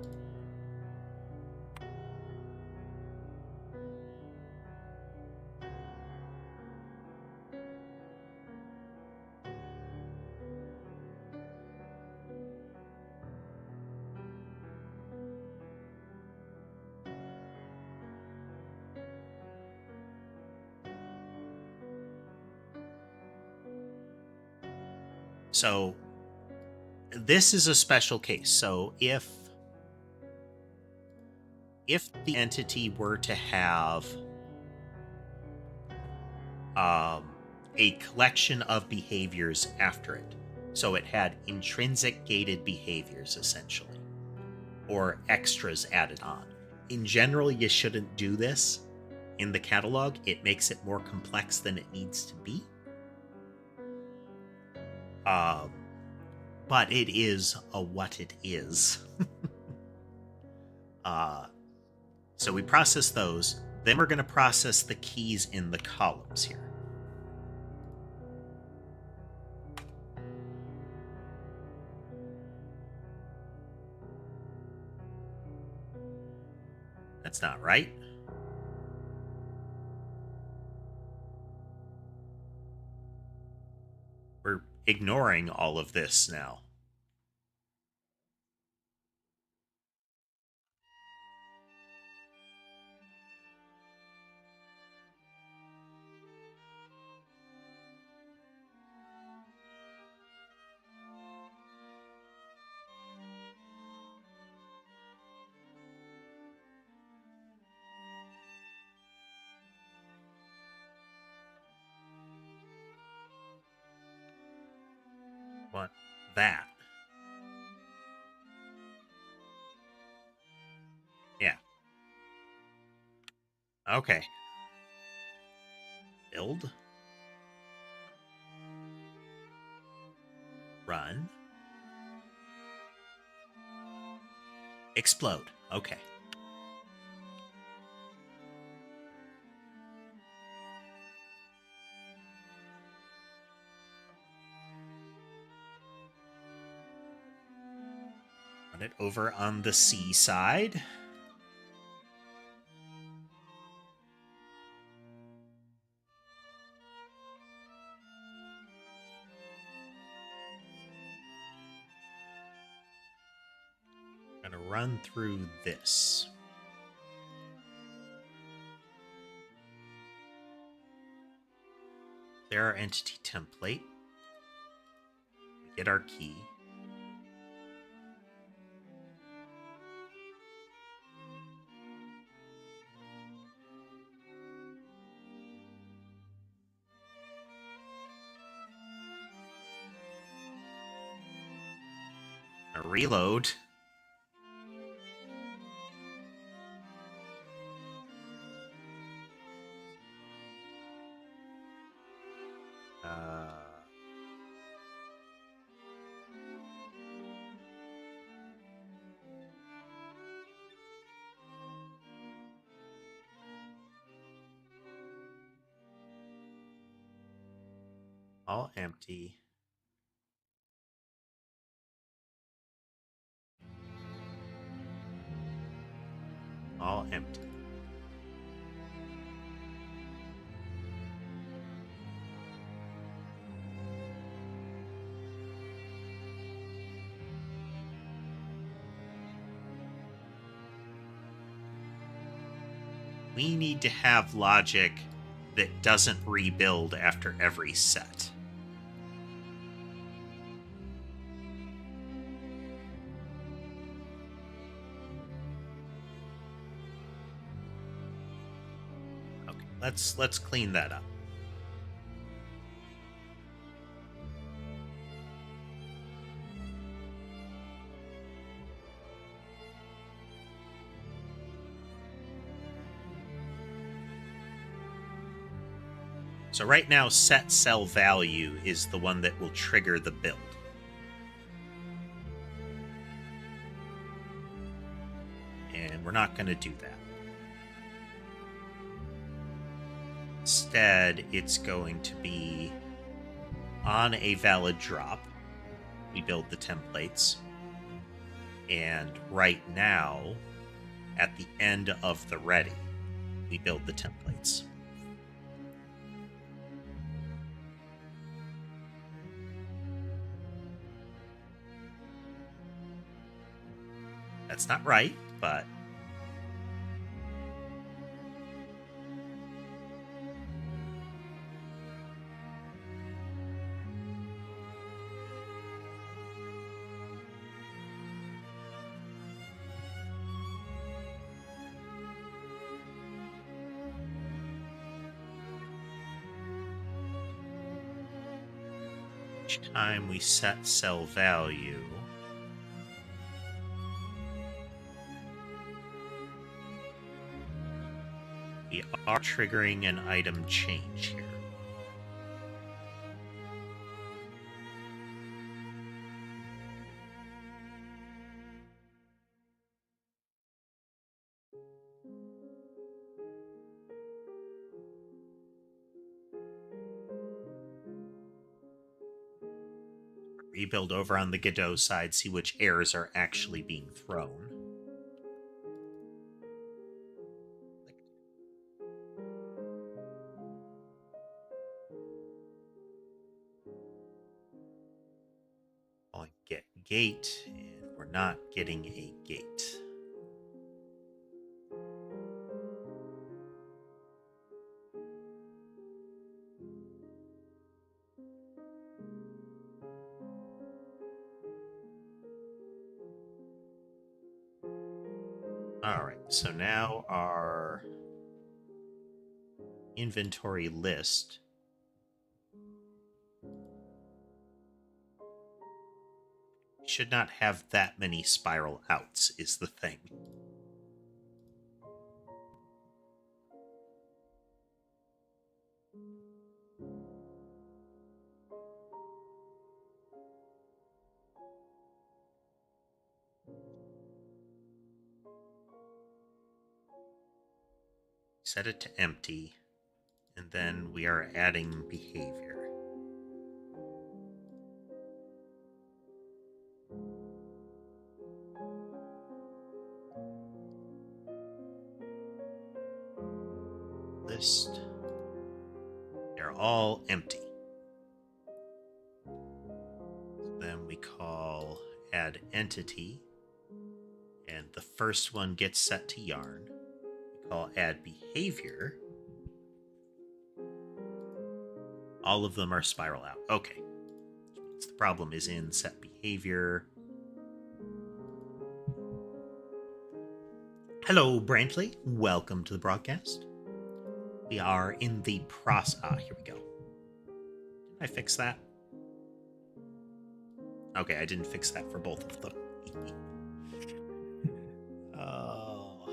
So this is a special case. So if the entity were to have a collection of behaviors after it, so it had intrinsic gated behaviors essentially, or extras added on. In general, you shouldn't do this in the catalog. It makes it more complex than it needs to be. But it is what it is. So we process those. Then we're going to process the keys in the columns here. That's not right. We're ignoring all of this now. Want that. Yeah. Okay. Build. Run. Explode. Okay. Run it over on the C side. I'm going to run through this. There our entity template. We get our key. A reload. All empty. All empty. We need to have logic that doesn't rebuild after every set. Okay, let's clean that up. So right now, set cell value is the one that will trigger the build. And we're not going to do that. Instead, it's going to be on a valid drop. We build the templates. And right now, at the end of the ready, we build the templates. That's not right, but each time we set cell value, we are triggering an item change here. Rebuild over on the Godot side, see which errors are actually being thrown. Calling get gate, and we're not getting a gate. Alright, so now our inventory list should not have that many spiral outs, is the thing. Set it to empty, and then we are adding behavior. List. They're all empty. Then we call add entity, and the first one gets set to yarn. We call add behavior. All of them are spiral out. Okay. Which means the problem is in set behavior. Hello, Brantley. Welcome to the broadcast. We are in the process. Here we go. Didn't I fix that? Okay, I didn't fix that for both of them. Oh.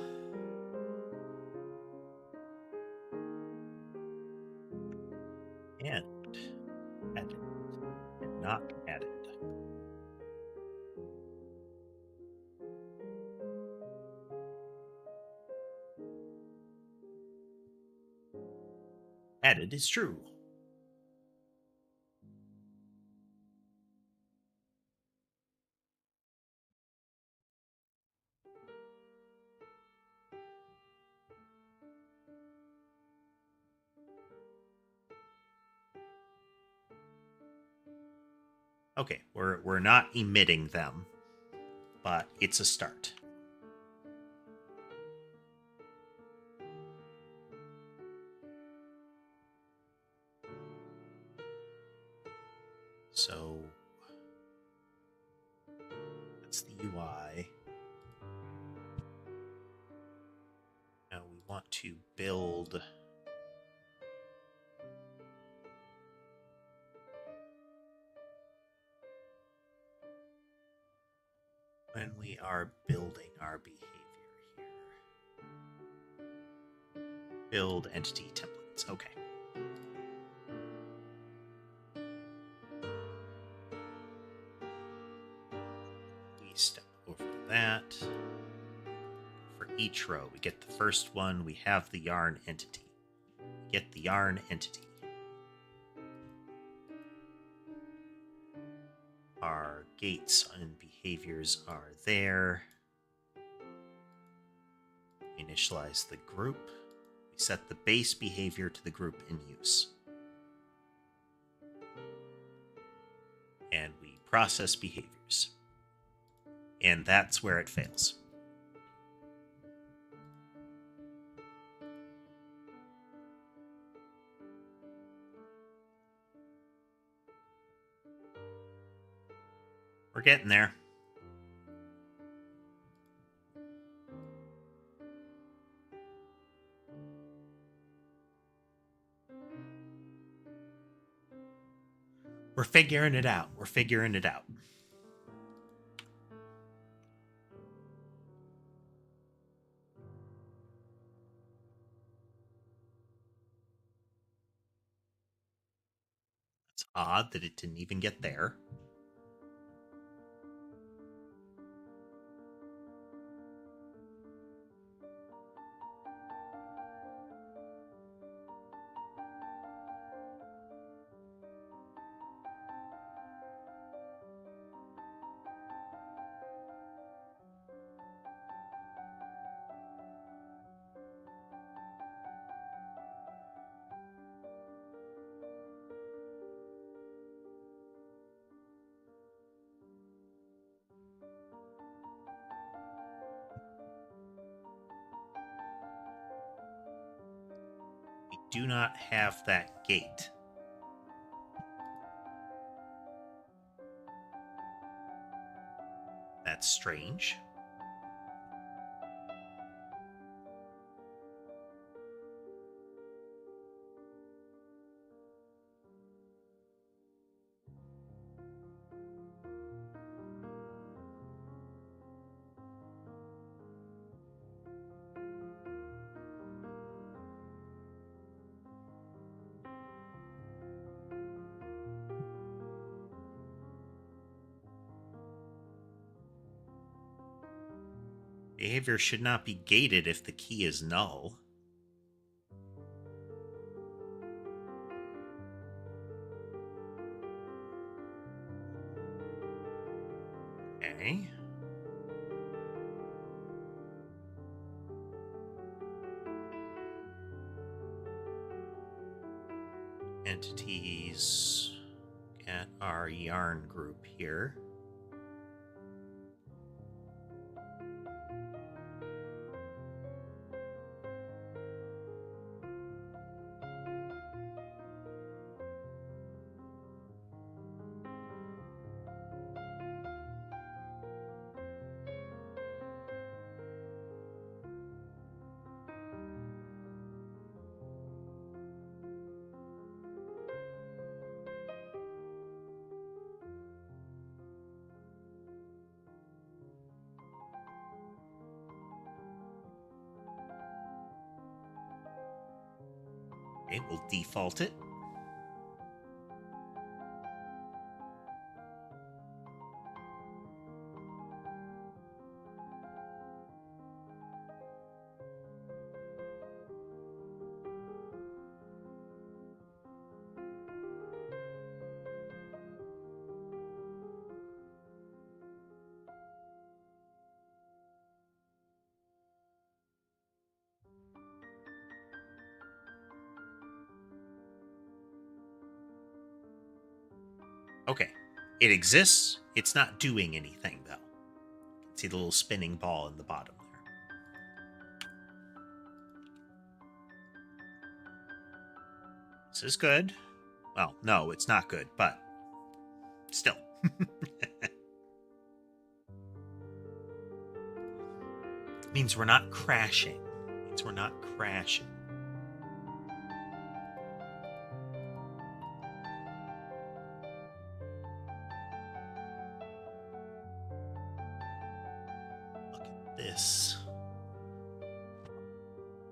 And added. And not added. Added is true. Okay, we're not emitting them, but it's a start. So that's the UI. Now we want to build when we are building our behavior here. Build entity templates. Okay. We step over that. For each row, we get the first one, we have the yarn entity. We get the yarn entity. Our gates and behaviors are there. We initialize the group. We set the base behavior to the group in use. And we process behaviors. And that's where it fails. We're getting there. We're figuring it out. We're figuring it out. It's odd that it didn't even get there. We do not have that gate. That's strange. Behavior should not be gated if the key is null. Okay. Entities at our yarn group here. Okay, we'll default it. Okay, it exists. It's not doing anything, though. You can see the little spinning ball in the bottom there. This is good. Well, no, it's not good, but still. It means we're not crashing. It means we're not crashing. This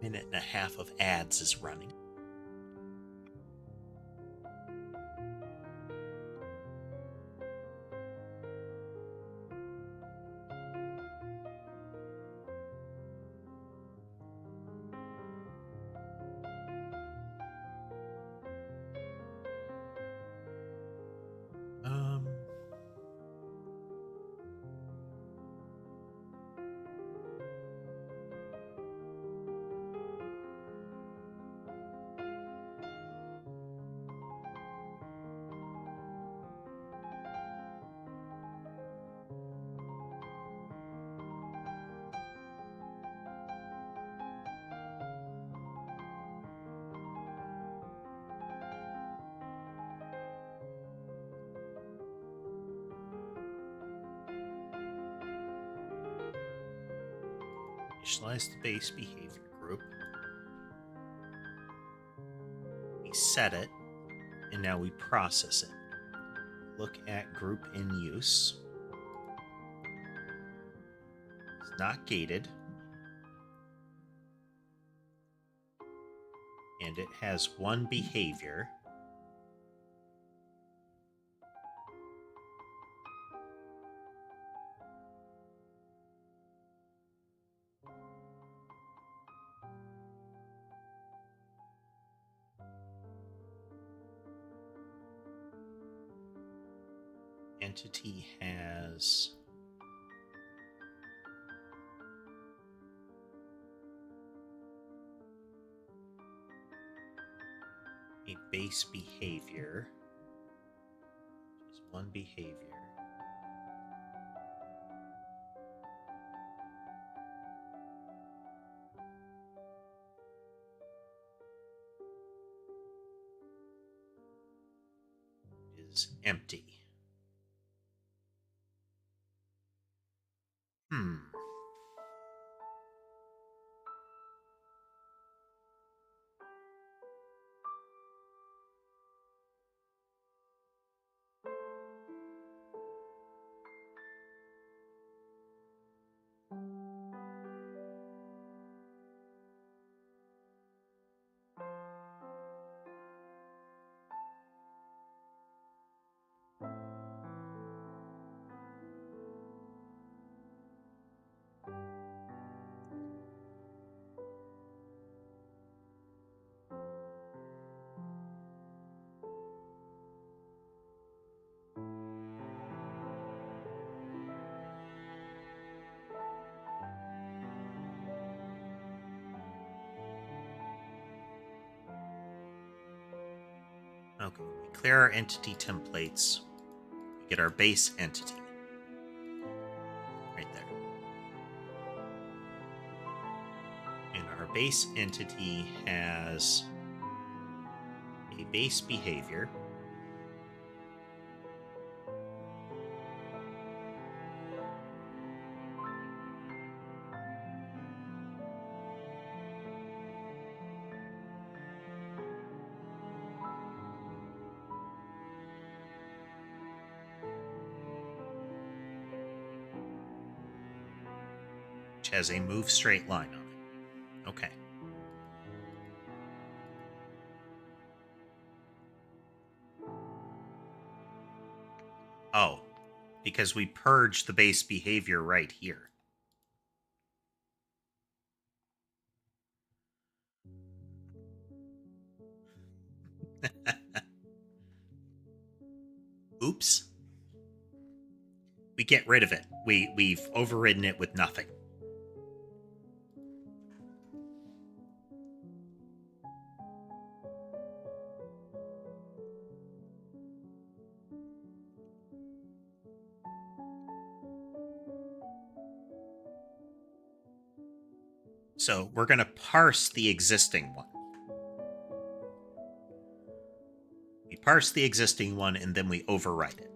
minute and a half of ads is running. Initialize the base behavior group. We set it, and now we process it. Look at group in use. It's not gated. And it has one behavior. Entity has a base behavior, just one behavior. Is empty. Okay, we clear our entity templates. We get our base entity. Right there. And our base entity has a base behavior. Which has a move straight line on it. Okay. Oh, because we purged the base behavior right here. Oops. We get rid of it. We've overridden it with nothing. So we're going to parse the existing one. We parse the existing one and then we overwrite it.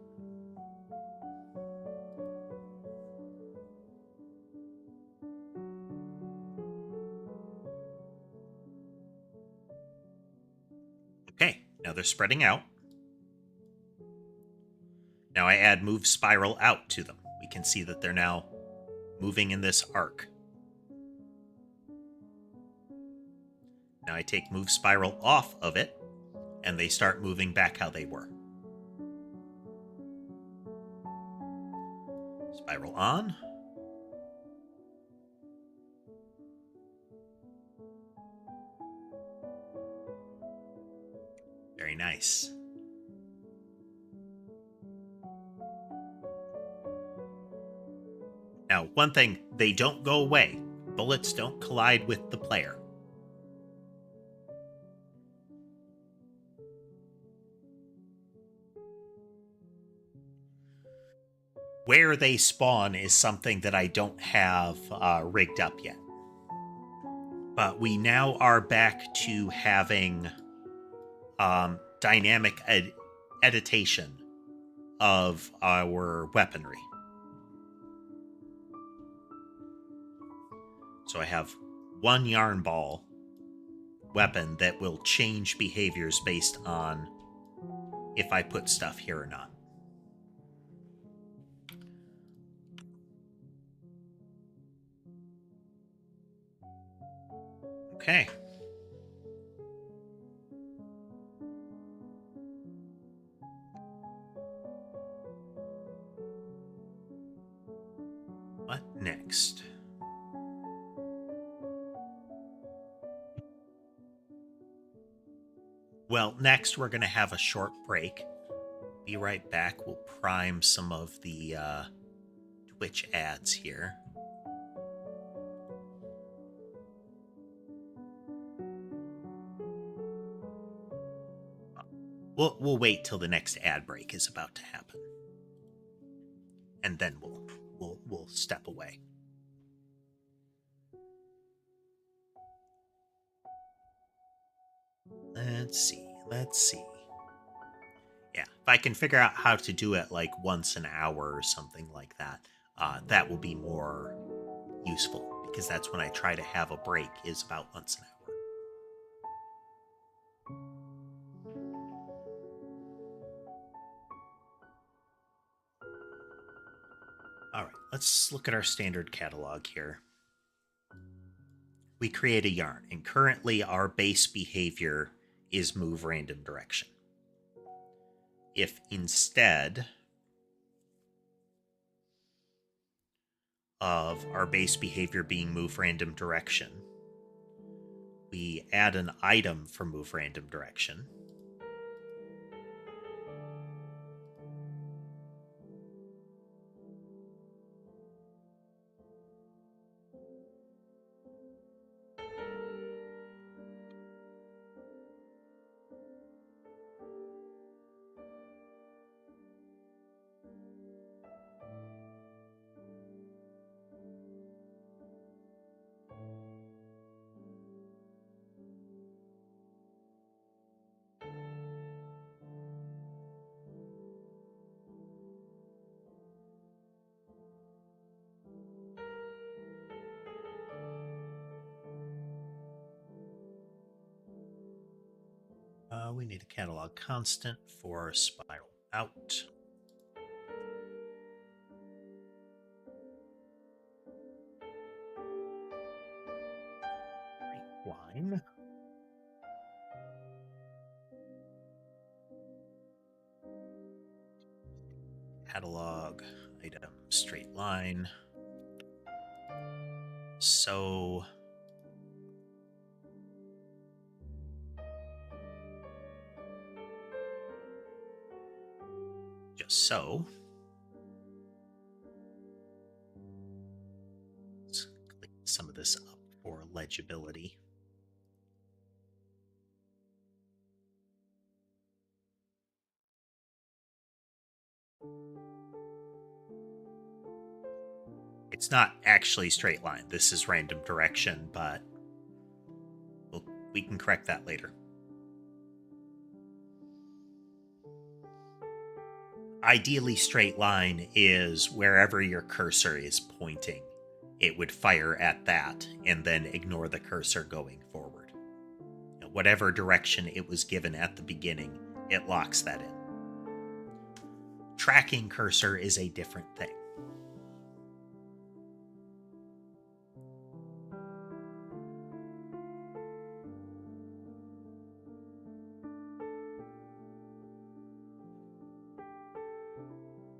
Okay, now they're spreading out. Now I add move spiral out to them. We can see that they're now moving in this arc. Now I take move spiral off of it, and they start moving back how they were. Spiral on. Very nice. Now, one thing, they don't go away. Bullets don't collide with the player. Where they spawn is something that I don't have rigged up yet. But we now are back to having dynamic editation of our weaponry. So I have one yarn ball weapon that will change behaviors based on if I put stuff here or not. Okay. What next? Well, next we're going to have a short break. Be right back. We'll prime some of the Twitch ads here. We'll wait till the next ad break is about to happen, and then we'll step away. Let's see. Yeah, if I can figure out how to do it like once an hour or something like that, that will be more useful, because that's when I try to have a break, is about once an hour. All right, let's look at our standard catalog here. We create a yarn, and currently our base behavior is move random direction. If instead of our base behavior being move random direction, we add an item for move random direction, We need a catalog constant for spiral out. Line. Catalog item straight line. So just so. Let's clean some of this up for legibility. It's not actually straight line. This is random direction, but we can correct that later. Ideally, straight line is wherever your cursor is pointing. It would fire at that and then ignore the cursor going forward. Whatever direction it was given at the beginning, it locks that in. Tracking cursor is a different thing.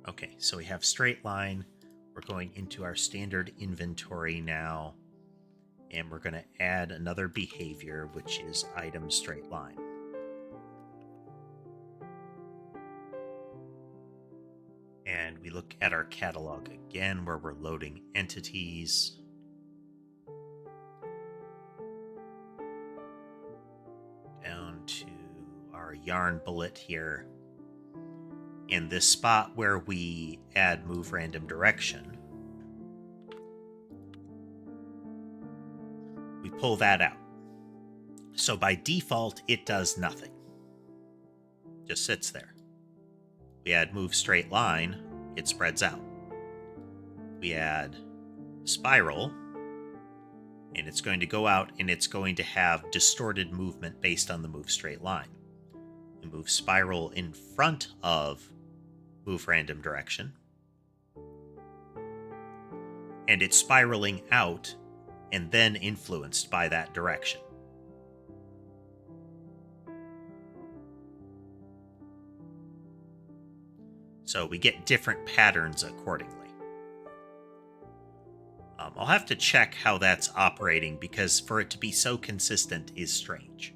Okay, so we have straight line. We're going into our standard inventory now, and we're going to add another behavior, which is item straight line. And we look at our catalog again, where we're loading entities. Down to our yarn bullet here. In this spot where we add move random direction, we pull that out. So by default, it does nothing. Just sits there. We add move straight line, it spreads out. We add spiral, and it's going to go out and it's going to have distorted movement based on the move straight line. We move spiral in front of move random direction, and it's spiraling out and then influenced by that direction. So we get different patterns accordingly. I'll have to check how that's operating, because for it to be so consistent is strange.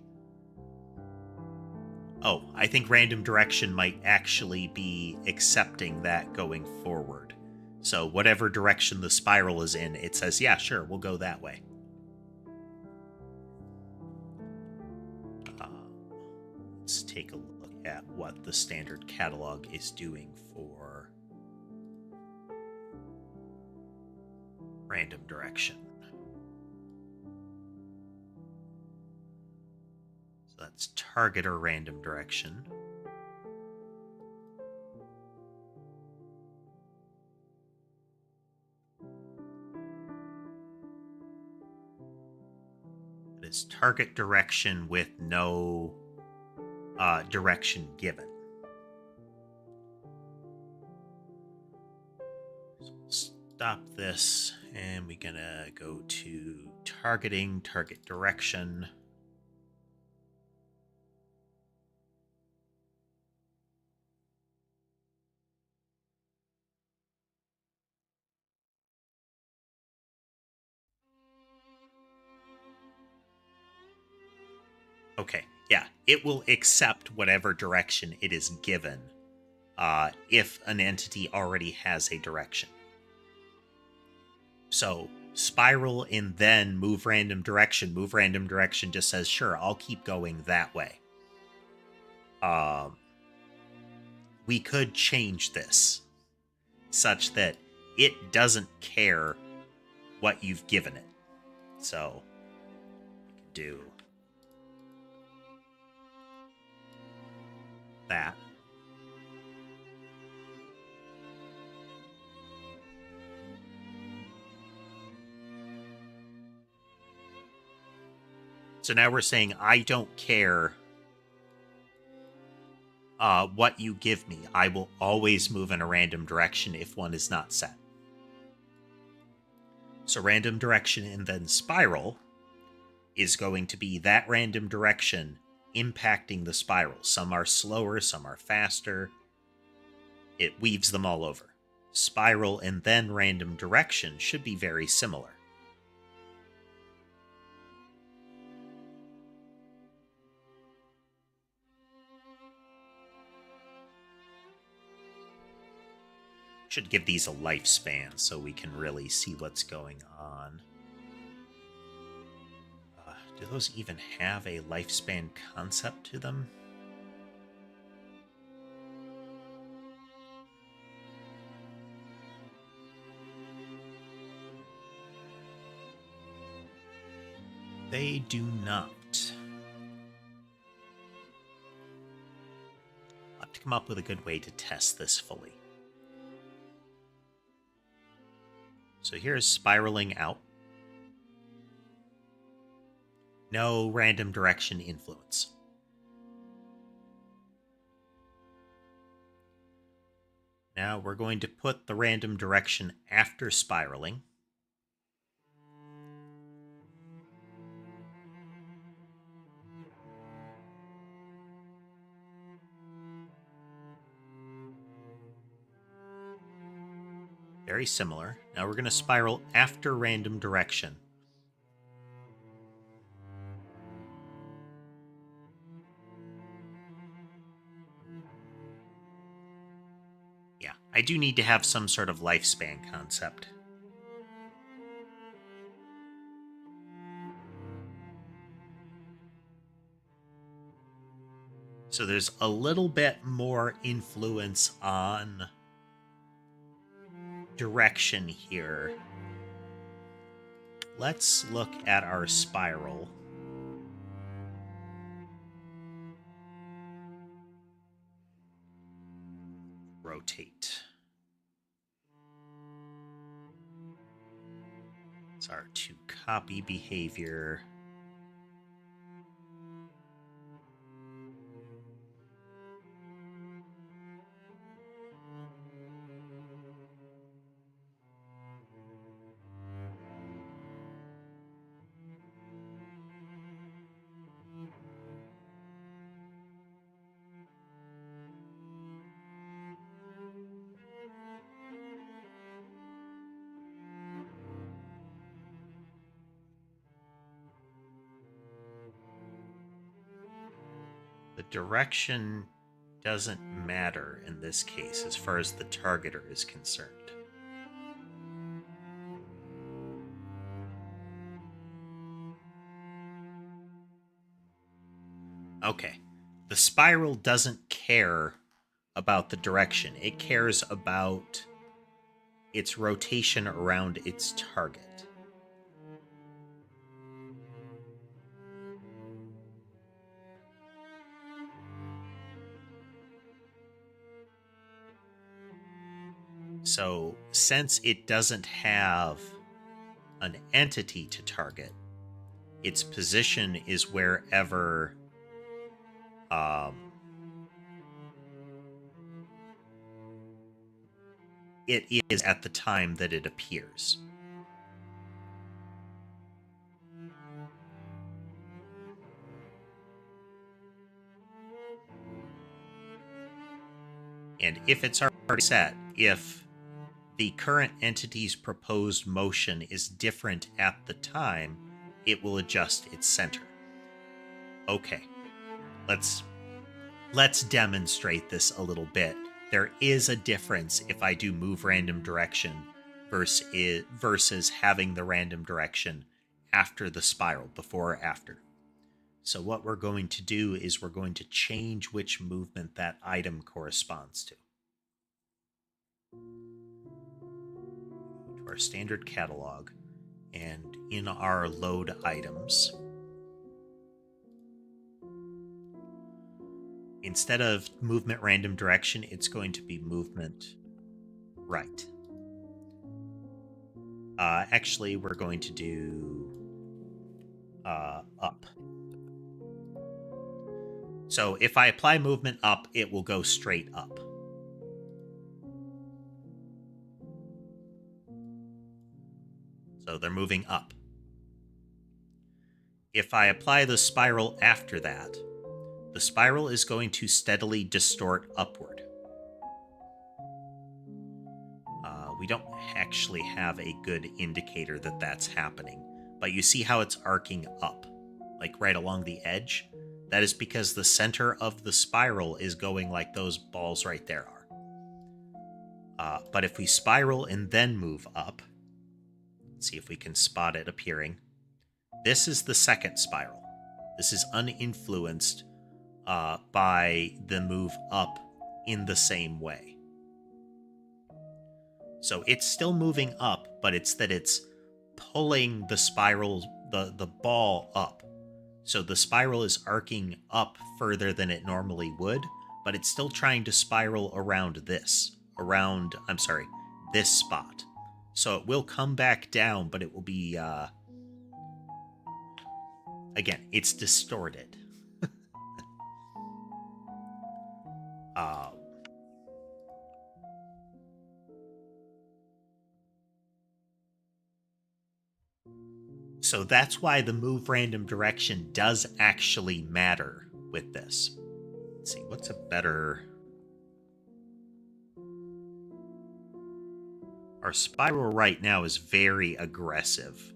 Oh, I think random direction might actually be accepting that going forward. So whatever direction the spiral is in, it says, yeah, sure, we'll go that way. Let's take a look at what the standard catalog is doing for random direction. So that's target or random direction. It is target direction with no direction given. So we'll stop this, and we're gonna go to targeting, target direction. Okay, yeah, it will accept whatever direction it is given if an entity already has a direction. So spiral and then move random direction. Move random direction just says, sure, I'll keep going that way. We could change this such that it doesn't care what you've given it. So we could do that. So now we're saying, I don't care what you give me. I will always move in a random direction if one is not set. So random direction and then spiral is going to be that random direction impacting the spiral. Some are slower, some are faster. It weaves them all over. Spiral and then random direction should be very similar. Should give these a lifespan so we can really see what's going on. Do those even have a lifespan concept to them? They do not. I'll have to come up with a good way to test this fully. So here's spiraling out. No random direction influence. Now we're going to put the random direction after spiraling. Very similar. Now we're going to spiral after random direction. Yeah, I do need to have some sort of lifespan concept. So there's a little bit more influence on direction here. Let's look at our spiral. Rotate. It's our to copy behavior. The direction doesn't matter in this case as far as the targeter is concerned. Okay, the spiral doesn't care about the direction. It cares about its rotation around its target. So since it doesn't have an entity to target, its position is wherever it is at the time that it appears. And if it's already set, if the current entity's proposed motion is different at the time, it will adjust its center. Okay, let's demonstrate this a little bit. There is a difference if I do move random direction versus having the random direction after the spiral, before or after. So what we're going to do is we're going to change which movement that item corresponds to. Go to our standard catalog, and in our load items, instead of movement random direction, it's going to be movement right. Actually, we're going to do up. So if I apply movement up, it will go straight up. So they're moving up. If I apply the spiral after that, the spiral is going to steadily distort upward. We don't actually have a good indicator that that's happening, but you see how it's arcing up, like right along the edge? That is because the center of the spiral is going like those balls right there are. But if we spiral and then move up, let's see if we can spot it appearing. This is the second spiral. This is uninfluenced by the move up in the same way. So it's still moving up, but it's that it's pulling the spiral, the ball up. So the spiral is arcing up further than it normally would, but it's still trying to spiral around this spot. So it will come back down, but it will be, again, it's distorted. So that's why the move random direction does actually matter with this. Let's see, what's a better... Our spiral right now is very aggressive.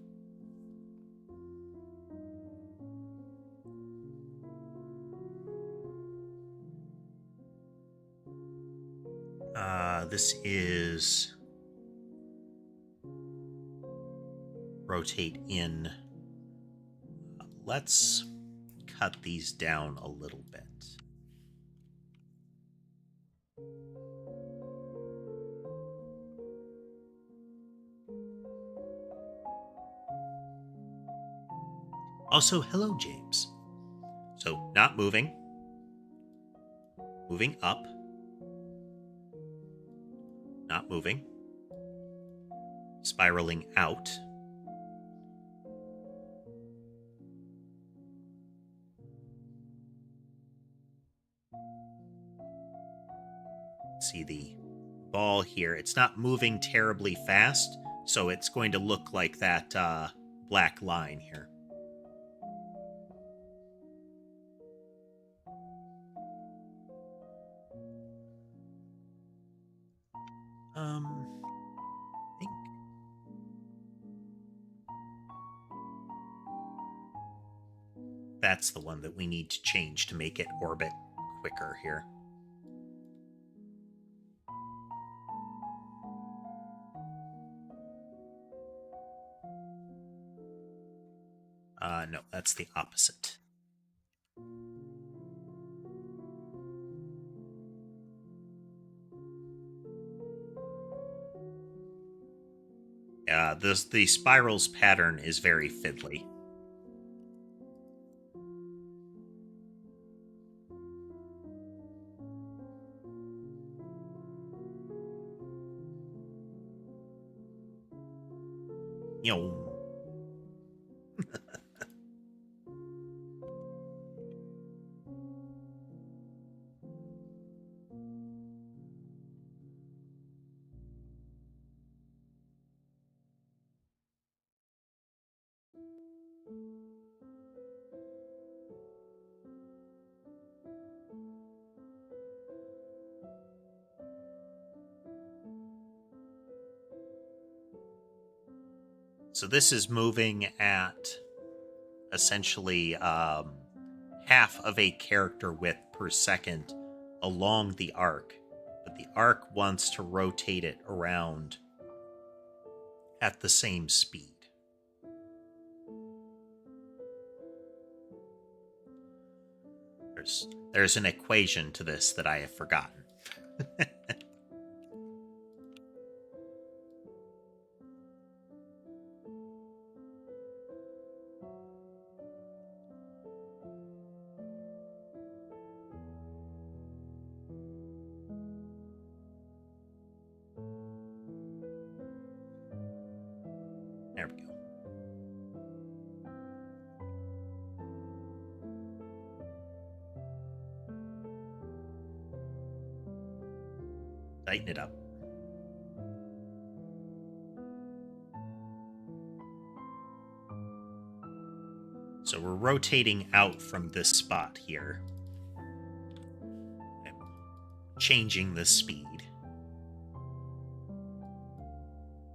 This is... rotate in. Let's cut these down a little bit. Also, hello, James. So, not moving. Moving up. Not moving. Spiraling out. See the ball here. It's not moving terribly fast, so it's going to look like that black line here. I think that's the one that we need to change to make it orbit quicker here. No, that's the opposite. The spirals pattern is very fiddly. You know. So this is moving at essentially half of a character width per second along the arc, but the arc wants to rotate it around at the same speed. There's an equation to this that I have forgotten. There we go. Tighten it up. So we're rotating out from this spot here. I'm changing the speed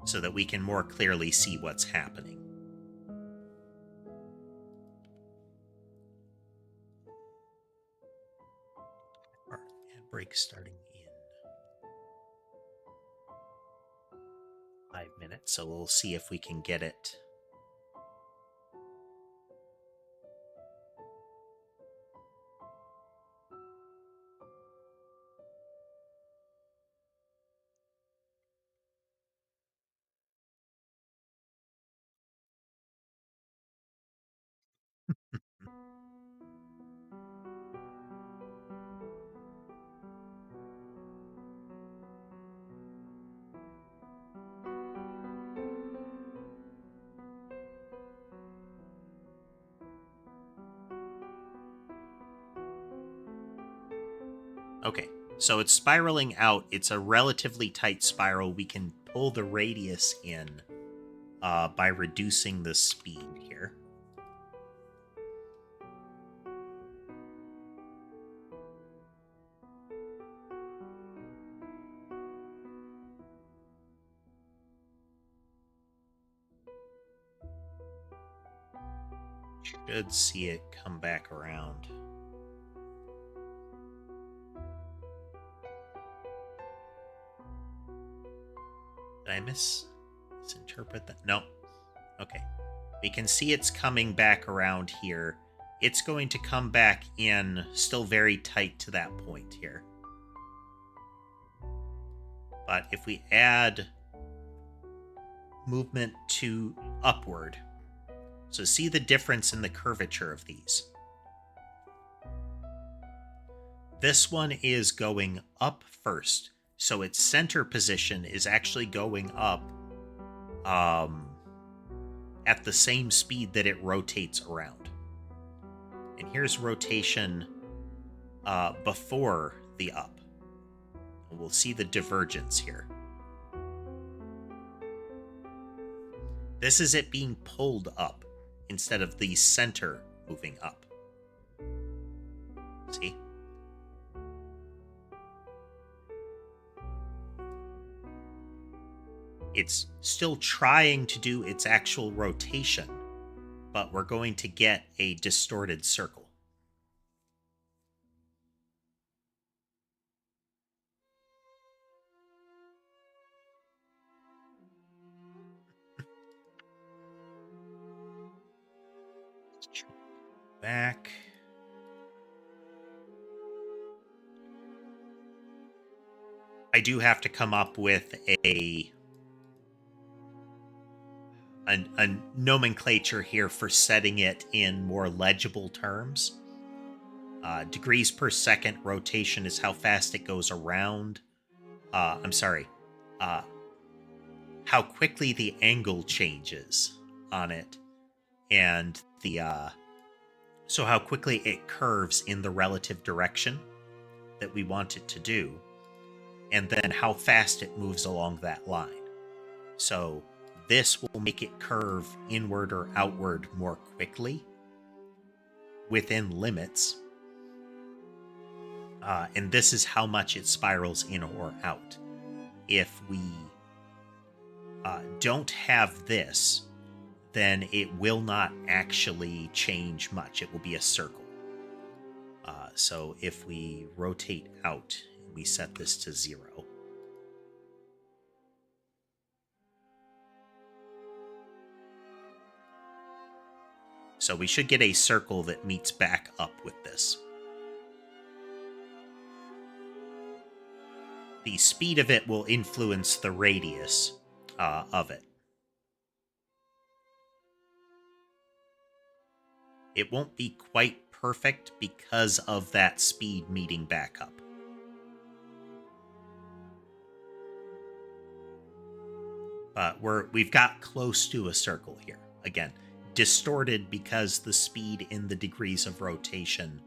so that we can more clearly see what's happening. Ad break starting in 5 minutes, so we'll see if we can get it. Okay, so it's spiraling out. It's a relatively tight spiral. We can pull the radius in by reducing the speed here. Should see it come back around. Did I misinterpret that? No. Okay. We can see it's coming back around here. It's going to come back in still very tight to that point here. But if we add movement to upward, so see the difference in the curvature of these. This one is going up first. So its center position is actually going up at the same speed that it rotates around. And here's rotation before the up. And we'll see the divergence here. This is it being pulled up instead of the center moving up. See? It's still trying to do its actual rotation, but we're going to get a distorted circle. Back. I do have to come up with a nomenclature here for setting it in more legible terms. Degrees per second rotation is how fast it goes around. How quickly the angle changes on it, and so how quickly it curves in the relative direction that we want it to do, and then how fast it moves along that line. So this will make it curve inward or outward more quickly within limits. And this is how much it spirals in or out. If we don't have this, then it will not actually change much. It will be a circle. So if we rotate out, we set this to 0. So we should get a circle that meets back up with this. The speed of it will influence the radius of it. It won't be quite perfect because of that speed meeting back up. But we've got close to a circle here. Again, distorted because the speed and the degrees of rotation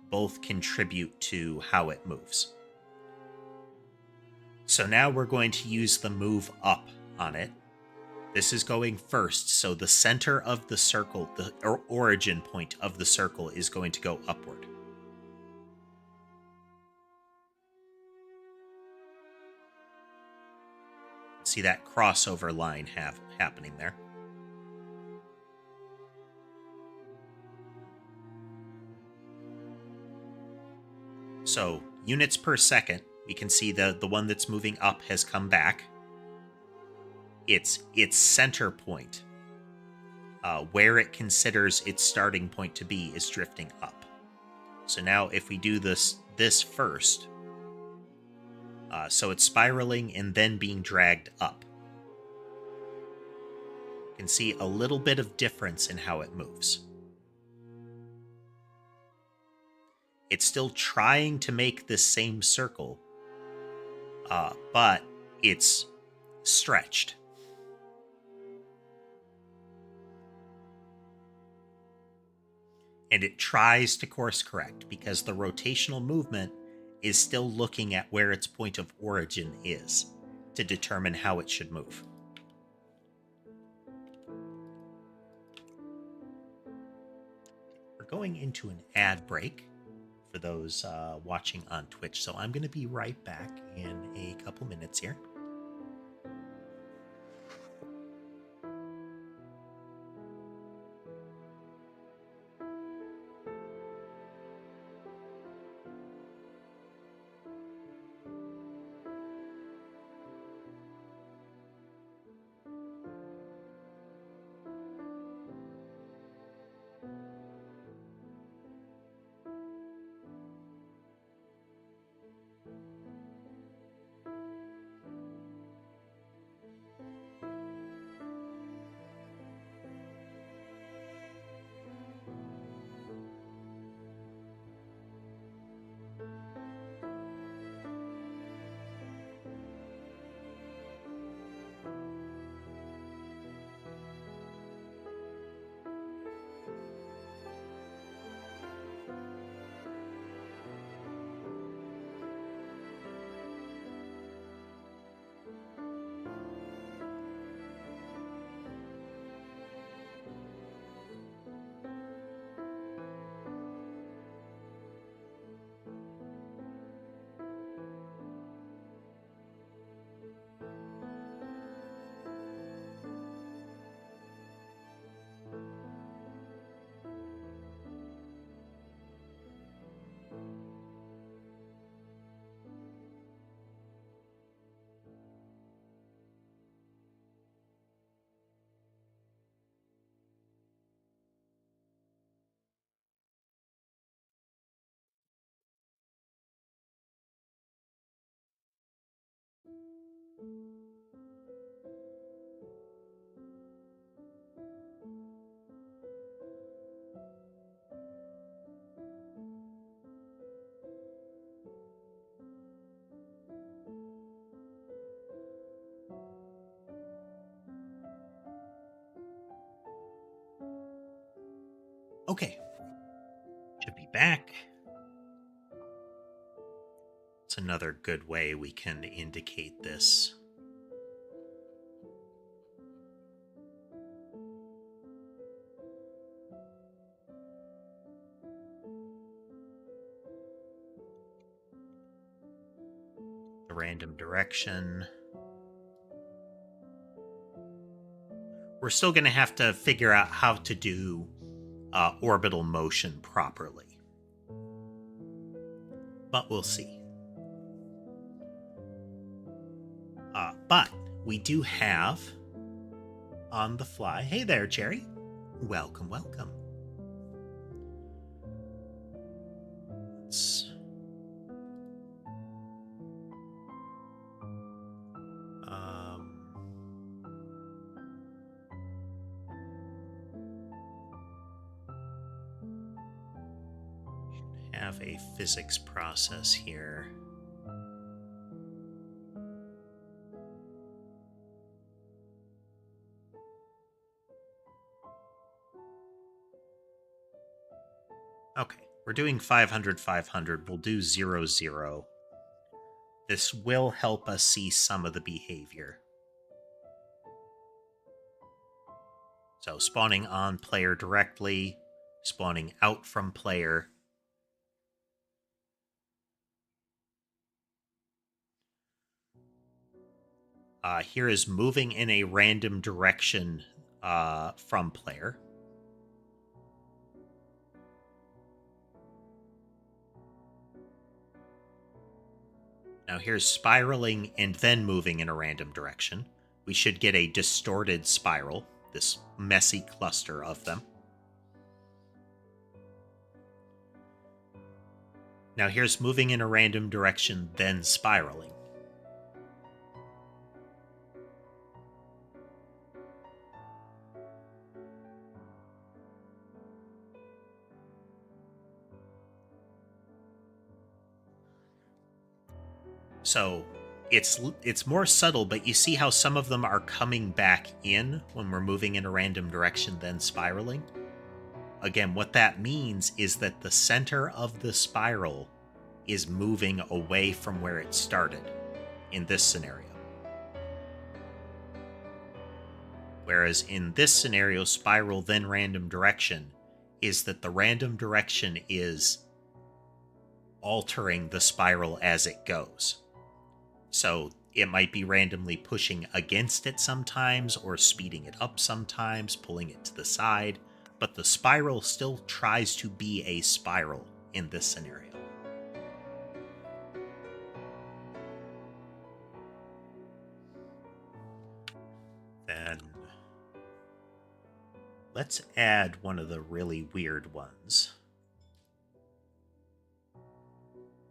both contribute to how it moves. So now we're going to use the move up on it. This is going first, so the center of the circle, the origin point of the circle, is going to go upward. See that crossover line happening there. So units per second, we can see the one that's moving up has come back. Its center point, where it considers its starting point to be, is drifting up. So now if we do this first, so it's spiraling and then being dragged up. You can see a little bit of difference in how it moves. It's still trying to make this same circle, but it's stretched. And it tries to course correct because the rotational movement is still looking at where its point of origin is to determine how it should move. We're going into an ad break for those watching on Twitch, so I'm going to be right back in a couple minutes here. Okay, should be back. It's another good way we can indicate this. The random direction. We're still going to have to figure out how to do orbital motion properly. But we'll see. But we do have on the fly. Hey there, Jerry. Welcome, welcome. Let's have a physics process here. Okay, we're doing 500, 500. We'll do 0, 0. This will help us see some of the behavior. So spawning on player directly, spawning out from player. Here is moving in a random direction from player. Now here's spiraling and then moving in a random direction. We should get a distorted spiral, this messy cluster of them. Now here's moving in a random direction, then spiraling. So it's more subtle, but you see how some of them are coming back in when we're moving in a random direction, then spiraling? Again, what that means is that the center of the spiral is moving away from where it started in this scenario. Whereas in this scenario, spiral then random direction is that the random direction is altering the spiral as it goes. So it might be randomly pushing against it sometimes, or speeding it up sometimes, pulling it to the side, but the spiral still tries to be a spiral in this scenario. Then let's add one of the really weird ones.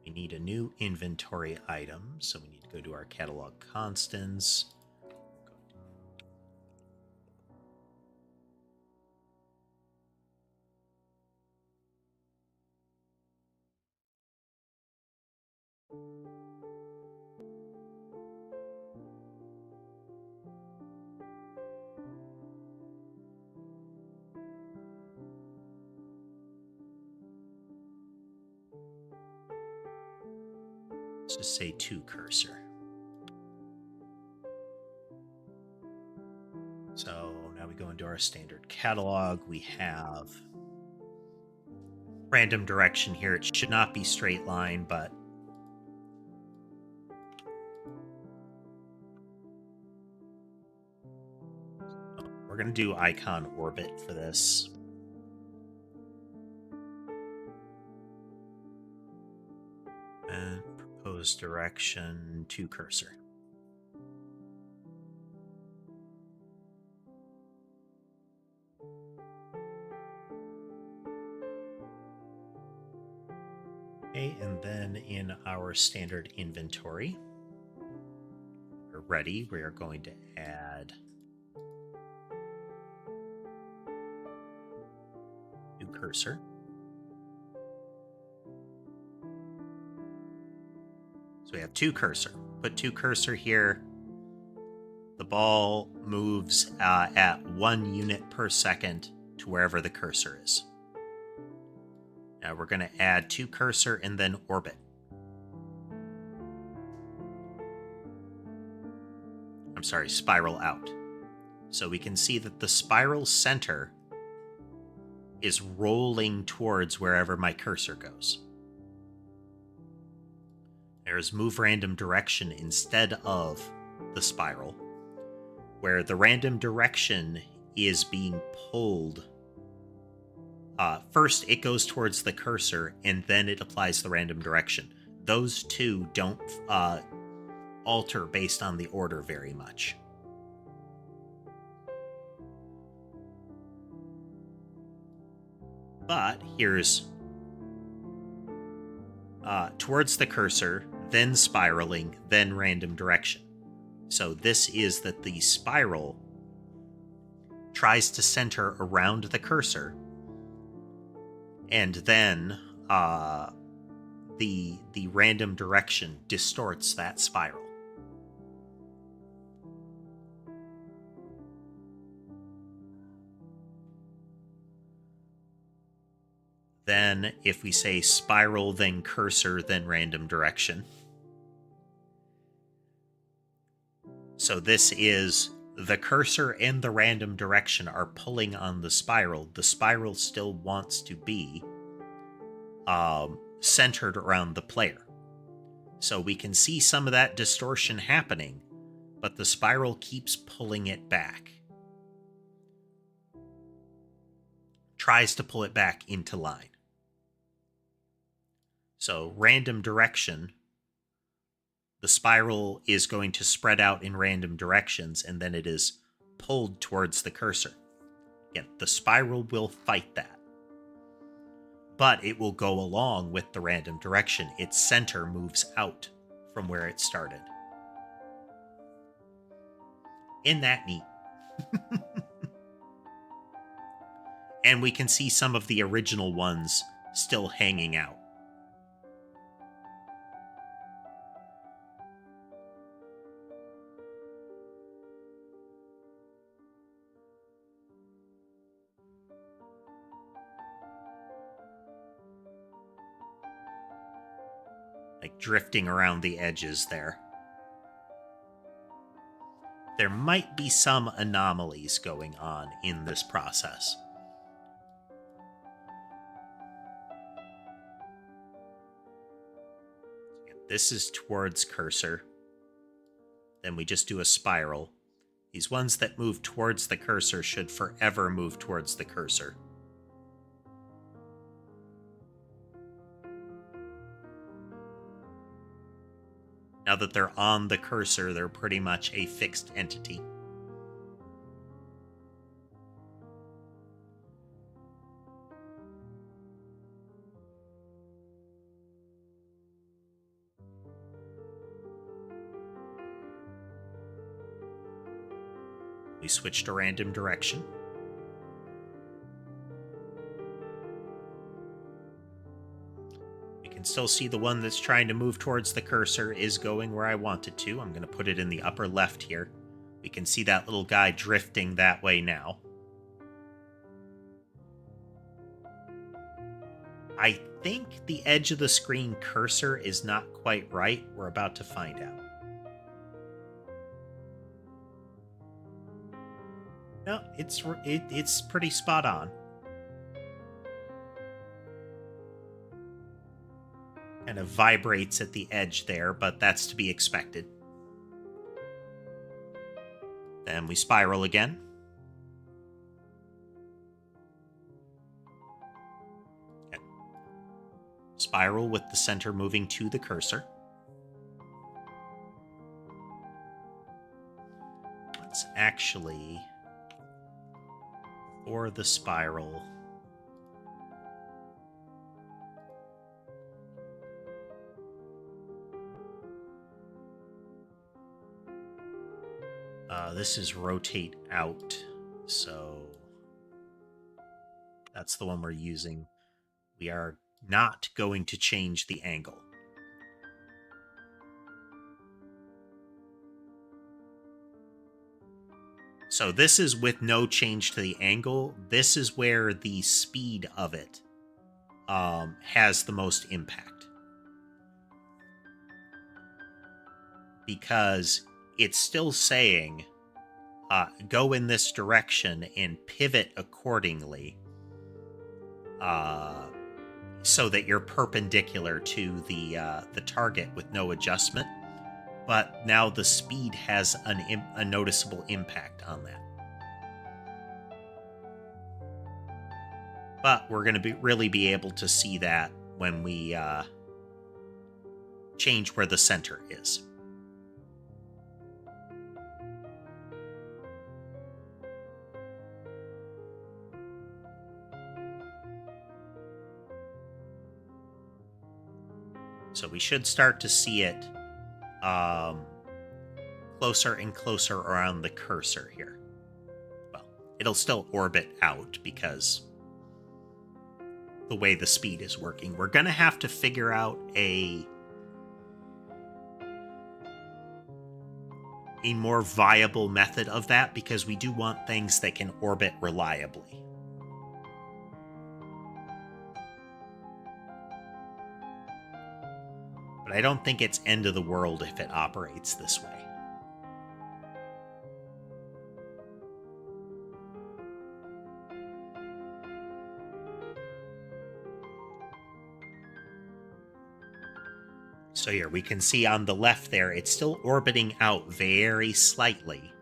We need a new inventory item, so we need to go to our catalog constants. Let's just say toCursor. So now we go into our standard catalog. We have random direction here. It should not be straight line, but we're going to do icon orbit for this. And propose direction toCursor. Okay, and then in our standard inventory, we're ready. We are going to add toCursor. So we have toCursor. Put toCursor here. The ball moves at 1 unit per second to wherever the cursor is. Now we're going to add toCursor and then orbit. I'm sorry, spiral out. So we can see that the spiral center is rolling towards wherever my cursor goes. There's move random direction instead of the spiral, where the random direction is being pulled. First, it goes towards the cursor, and then it applies the random direction. Those two don't alter based on the order very much. But here's towards the cursor, then spiraling, then random direction. So this is that the spiral tries to center around the cursor, and then the random direction distorts that spiral. Then if we say spiral, then cursor, then random direction, So this is the cursor and the random direction are pulling on the spiral. The spiral still wants to be centered around the player. So we can see some of that distortion happening, but the spiral keeps pulling it back. Tries to pull it back into line. So random direction, the spiral is going to spread out in random directions, and then it is pulled towards the cursor. Again, the spiral will fight that, but it will go along with the random direction. Its center moves out from where it started. Isn't that neat? And we can see some of the original ones still hanging out. Like drifting around the edges there. There might be some anomalies going on in this process. This is towards cursor. Then we just do a spiral. These ones that move towards the cursor should forever move towards the cursor. Now that they're on the cursor, they're pretty much a fixed entity. We switch to random direction. We can still see the one that's trying to move towards the cursor is going where I want it to. I'm going to put it in the upper left here. We can see that little guy drifting that way now. I think the edge of the screen cursor is not quite right. We're about to find out. No, it's pretty spot on. Kind of vibrates at the edge there, but that's to be expected. Then we spiral again. Okay. Spiral with the center moving to the cursor. Let's actually, for the spiral, this is rotate out, so that's the one we're using. We are not going to change the angle. So this is with no change to the angle. This is where the speed of it has the most impact. Because it's still saying, go in this direction and pivot accordingly so that you're perpendicular to the target with no adjustment. But now the speed has a noticeable impact on that. But we're going to really be able to see that when we change where the center is. So we should start to see it closer and closer around the cursor here. Well, it'll still orbit out because the way the speed is working. We're going to have to figure out a more viable method of that, because we do want things that can orbit reliably. But I don't think it's end of the world if it operates this way. So here we can see on the left there, it's still orbiting out very slightly.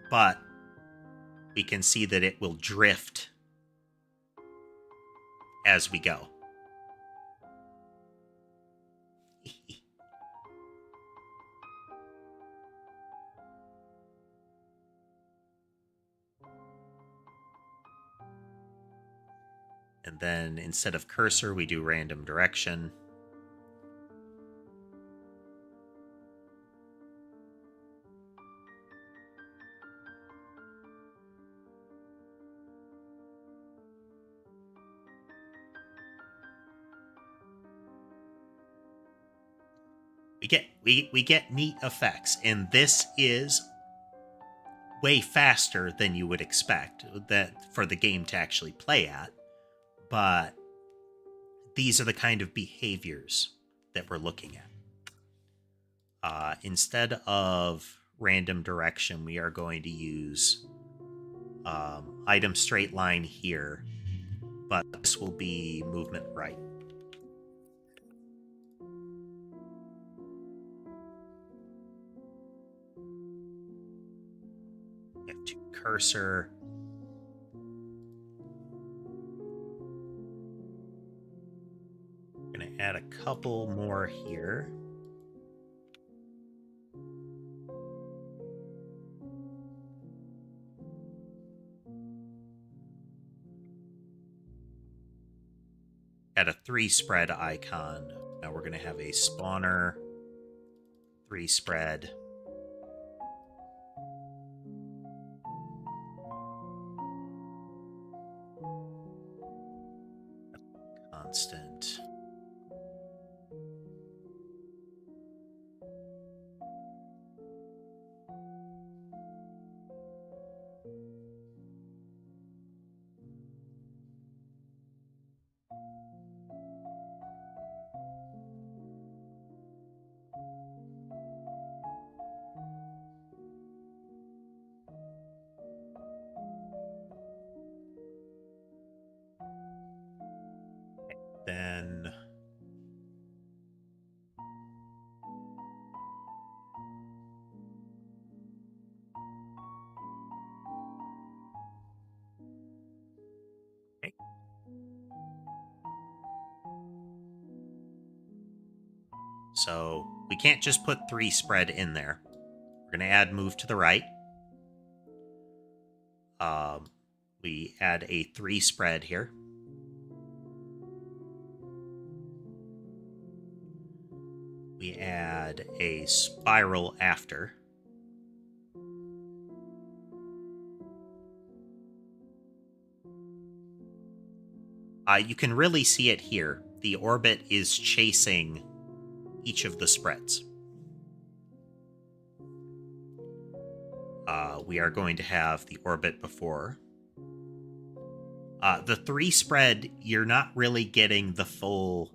But we can see that it will drift as we go. And then instead of cursor, we do random direction. We get neat effects, and this is way faster than you would expect that for the game to actually play at. But these are the kind of behaviors that we're looking at. Instead of random direction, we are going to use item straight line here, but this will be movement right. We have to cursor. We're going to add a couple more here. Add a 3 spread icon. Now we're going to have a spawner, 3 spread. Constant. Then okay. So we can't just put 3 spread in there. We're going to add move to the right. We add a 3 spread here. We add a spiral after. You can really see it here. The orbit is chasing each of the spreads. We are going to have the orbit before. The 3 spread, you're not really getting the full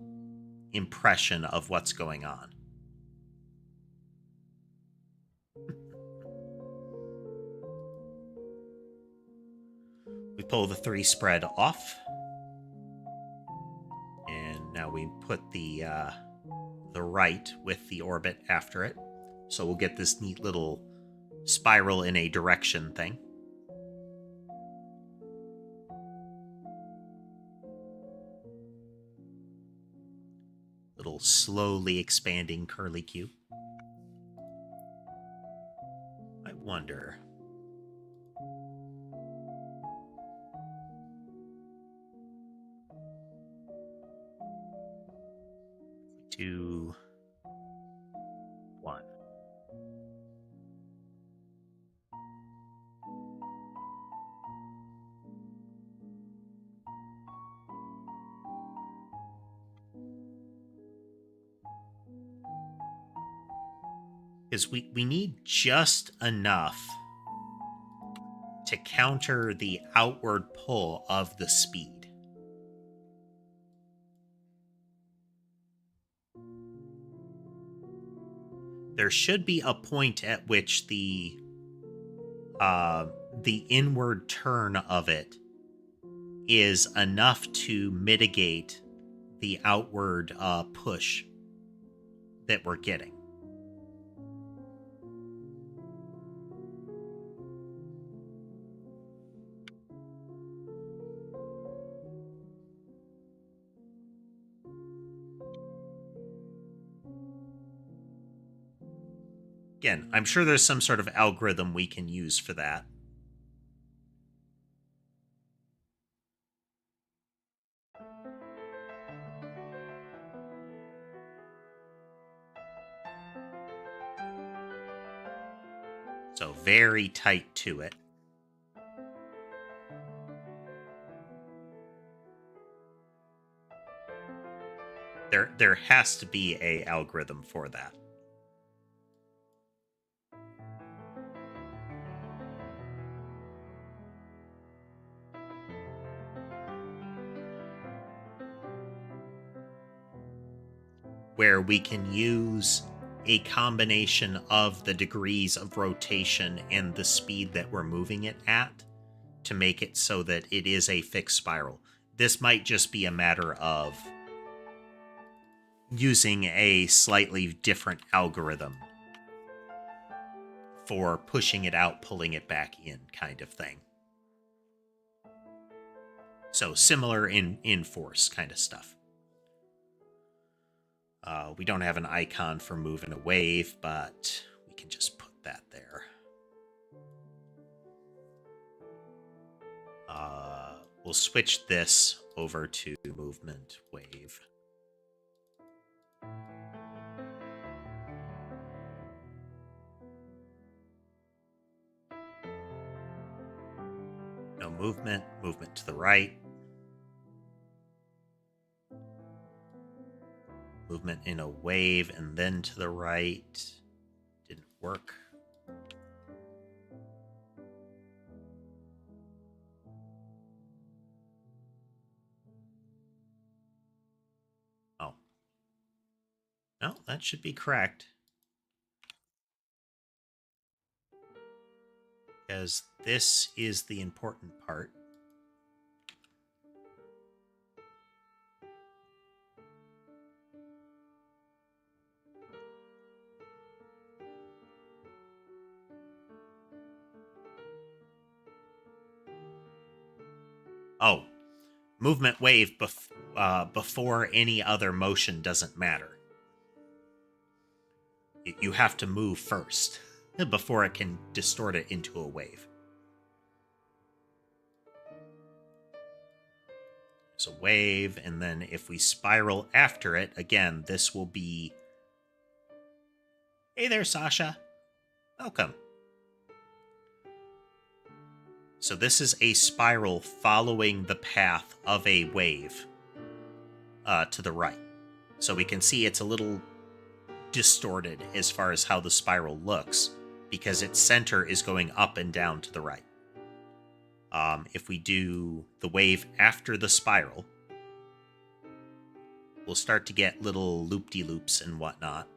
impression of what's going on. We pull the 3 spread off. And now we put the right with the orbit after it. So we'll get this neat little spiral in a direction thing. Little slowly expanding curly cube. I wonder. Do 1. Because we need just enough to counter the outward pull of the speed. There should be a point at which the inward turn of it is enough to mitigate the outward push that we're getting. Again, I'm sure there's some sort of algorithm we can use for that. So very tight to it. There has to be a algorithm for that. Where we can use a combination of the degrees of rotation and the speed that we're moving it at to make it so that it is a fixed spiral. This might just be a matter of using a slightly different algorithm for pushing it out, pulling it back in kind of thing. So similar in force kind of stuff. We don't have an icon for moving a wave, but we can just put that there. We'll switch this over to movement wave. No movement, movement to the right. Movement in a wave and then to the right. Didn't work. Oh. No, that should be correct. Because this is the important part. Oh, movement wave before any other motion doesn't matter. You have to move first before it can distort it into a wave. It's a wave, and then if we spiral after it, again, this will be... Hey there, Sasha. Welcome. So this is a spiral following the path of a wave to the right. So we can see it's a little distorted as far as how the spiral looks because its center is going up and down to the right. If we do the wave after the spiral, we'll start to get little loop-de-loops and whatnot.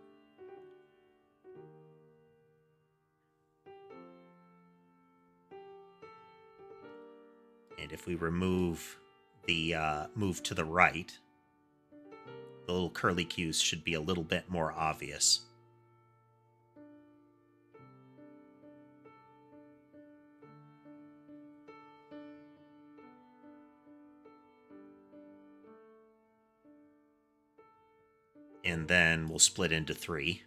And if we remove the move to the right, the little curly cues should be a little bit more obvious. And then we'll split into 3.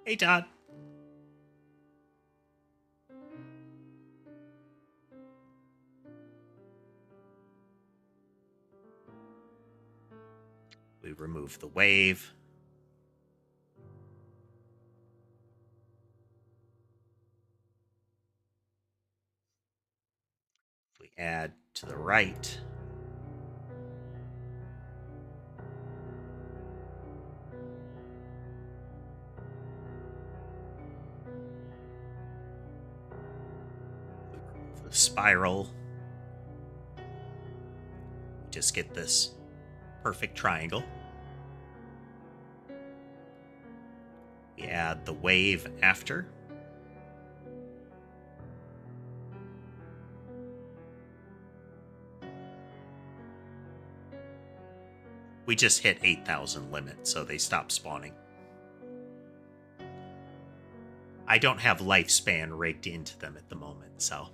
Hey, Todd. We remove the wave. We add to the right. We remove the spiral. We just get this perfect triangle. We add the wave after. We just hit 8,000 limit, so they stop spawning. I don't have lifespan rigged into them at the moment, so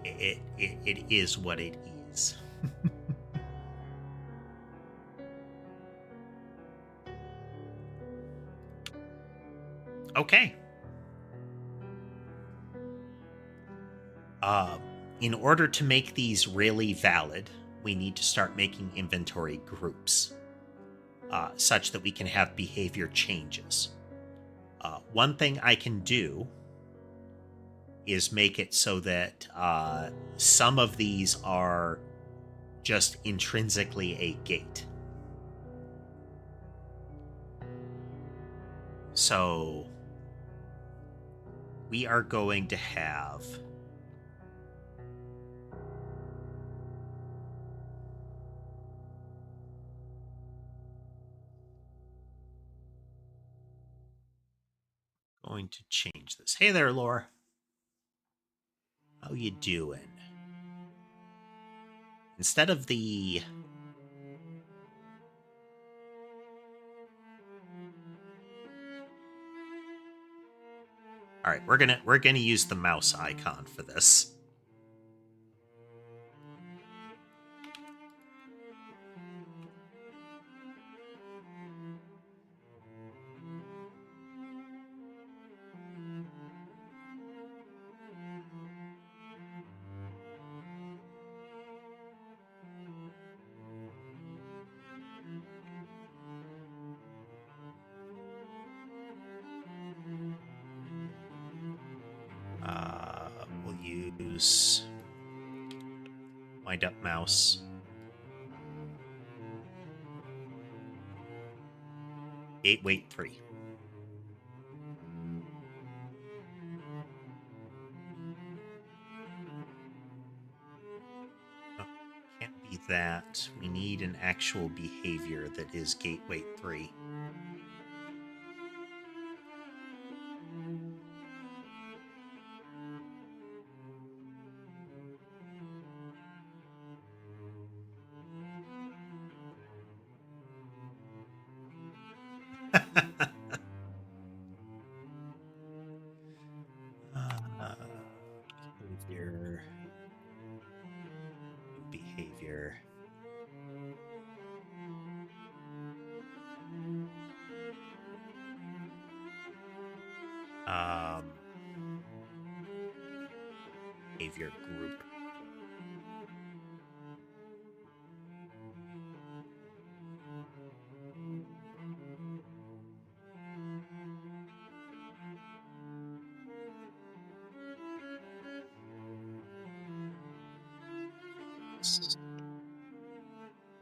it is what it is. Okay. In order to make these really valid, we need to start making inventory groups, such that we can have behavior changes. One thing I can do is make it so that some of these are just intrinsically a gate. So we are going to have going to change this. Hey there, Laura. How you doing? Instead of the All right, we're gonna use the mouse icon for this. We'll use wind up mouse. Wait 3. Oh, can't be that. We need an actual behavior that is gate wait 3. Behavior. Behavior. Behavior group.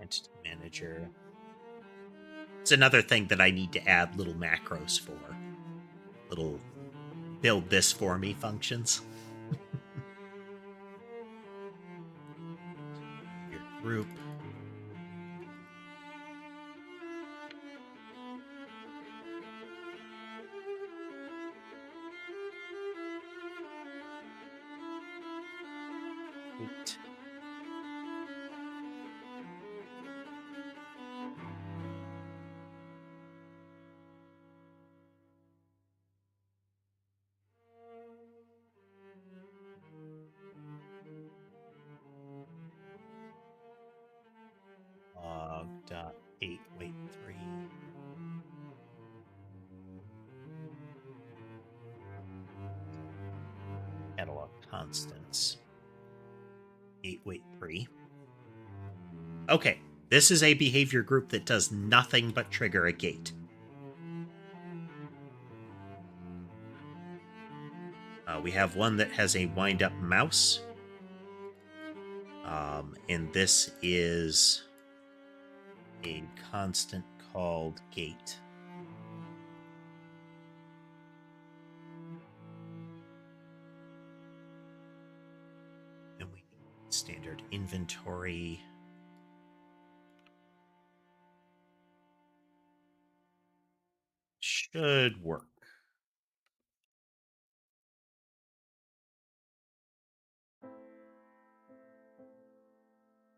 Entity manager. It's another thing that I need to add little macros for. Little build this for me functions. Your group. Eight. Log.8 wait 3. Catalog constants. 8 wait 3. Okay, this is a behavior group that does nothing but trigger a gate. We have one that has a wind up mouse. And this is a constant called gate. And we need standard inventory. Should work.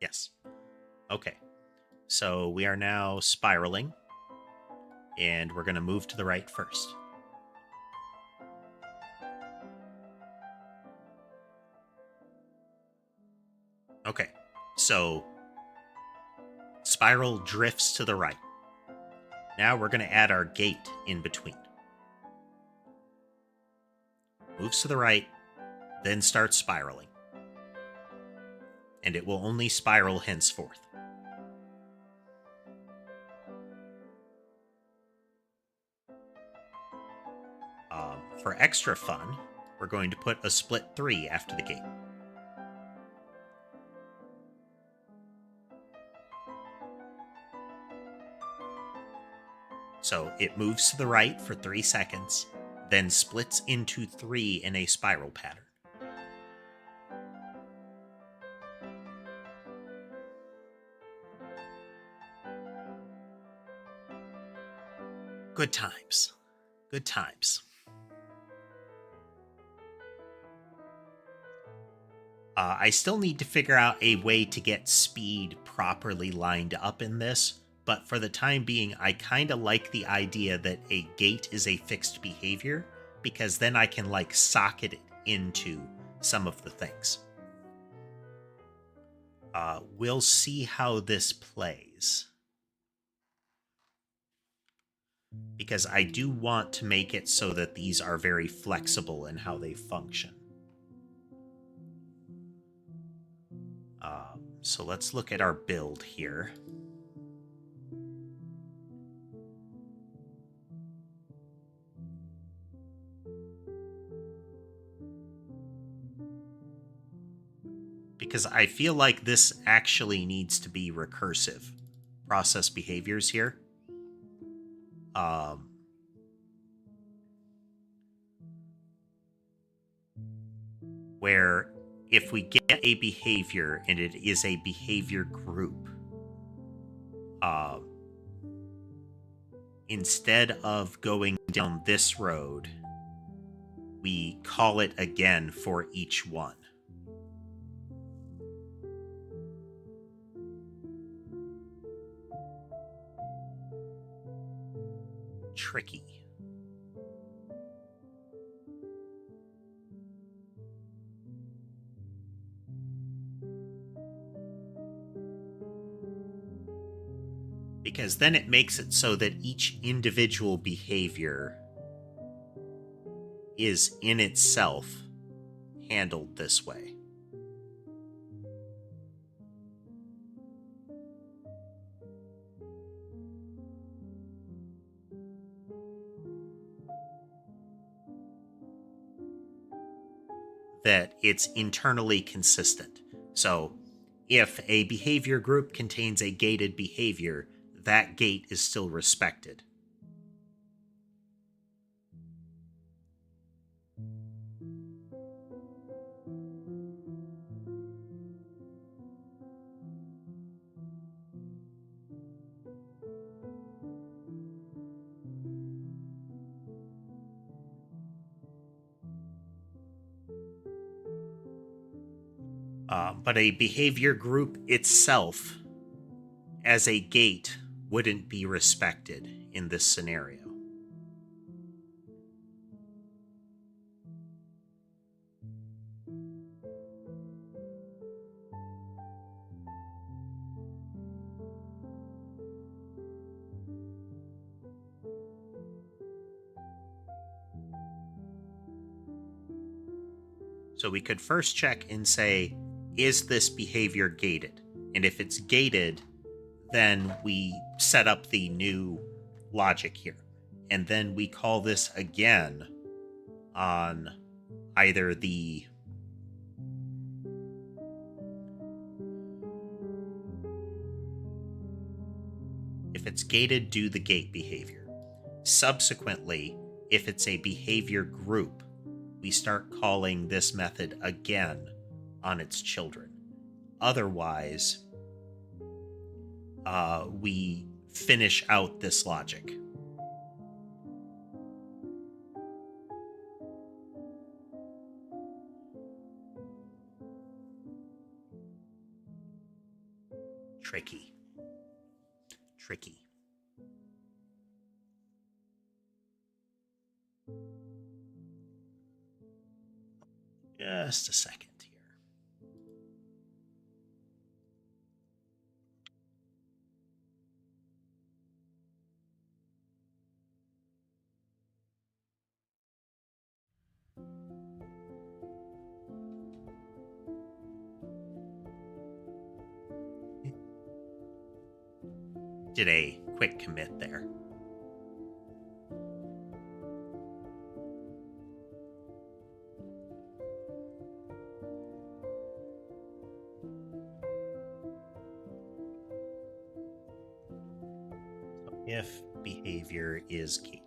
Yes. Okay, so we are now spiraling, and we're going to move to the right first. Okay, so spiral drifts to the right. Now we're going to add our gate in between. Moves to the right, then starts spiraling. And it will only spiral henceforth. For extra fun, we're going to put a split 3 after the gate. So it moves to the right for 3 seconds, then splits into 3 in a spiral pattern. Good times. Good times. I still need to figure out a way to get speed properly lined up in this, but for the time being, I kind of like the idea that a gate is a fixed behavior, because then I can, like, socket it into some of the things. We'll see how this plays. Because I do want to make it so that these are very flexible in how they function. So let's look at our build here. Because I feel like this actually needs to be recursive process behaviors here. Where if we get a behavior and it is a behavior group, instead of going down this road, we call it again for each one. Tricky. Because then it makes it so that each individual behavior is in itself handled this way. That it's internally consistent. So if a behavior group contains a gated behavior, that gate is still respected. But a behavior group itself as a gate wouldn't be respected in this scenario. So we could first check and say, is this behavior gated? And if it's gated, then we set up the new logic here. And then we call this again on either the if it's gated, do the gate behavior. Subsequently, if it's a behavior group, we start calling this method again on its children. Otherwise, we finish out this logic. Tricky. Tricky. Just a second here. Did a quick commit there. If behavior is gated.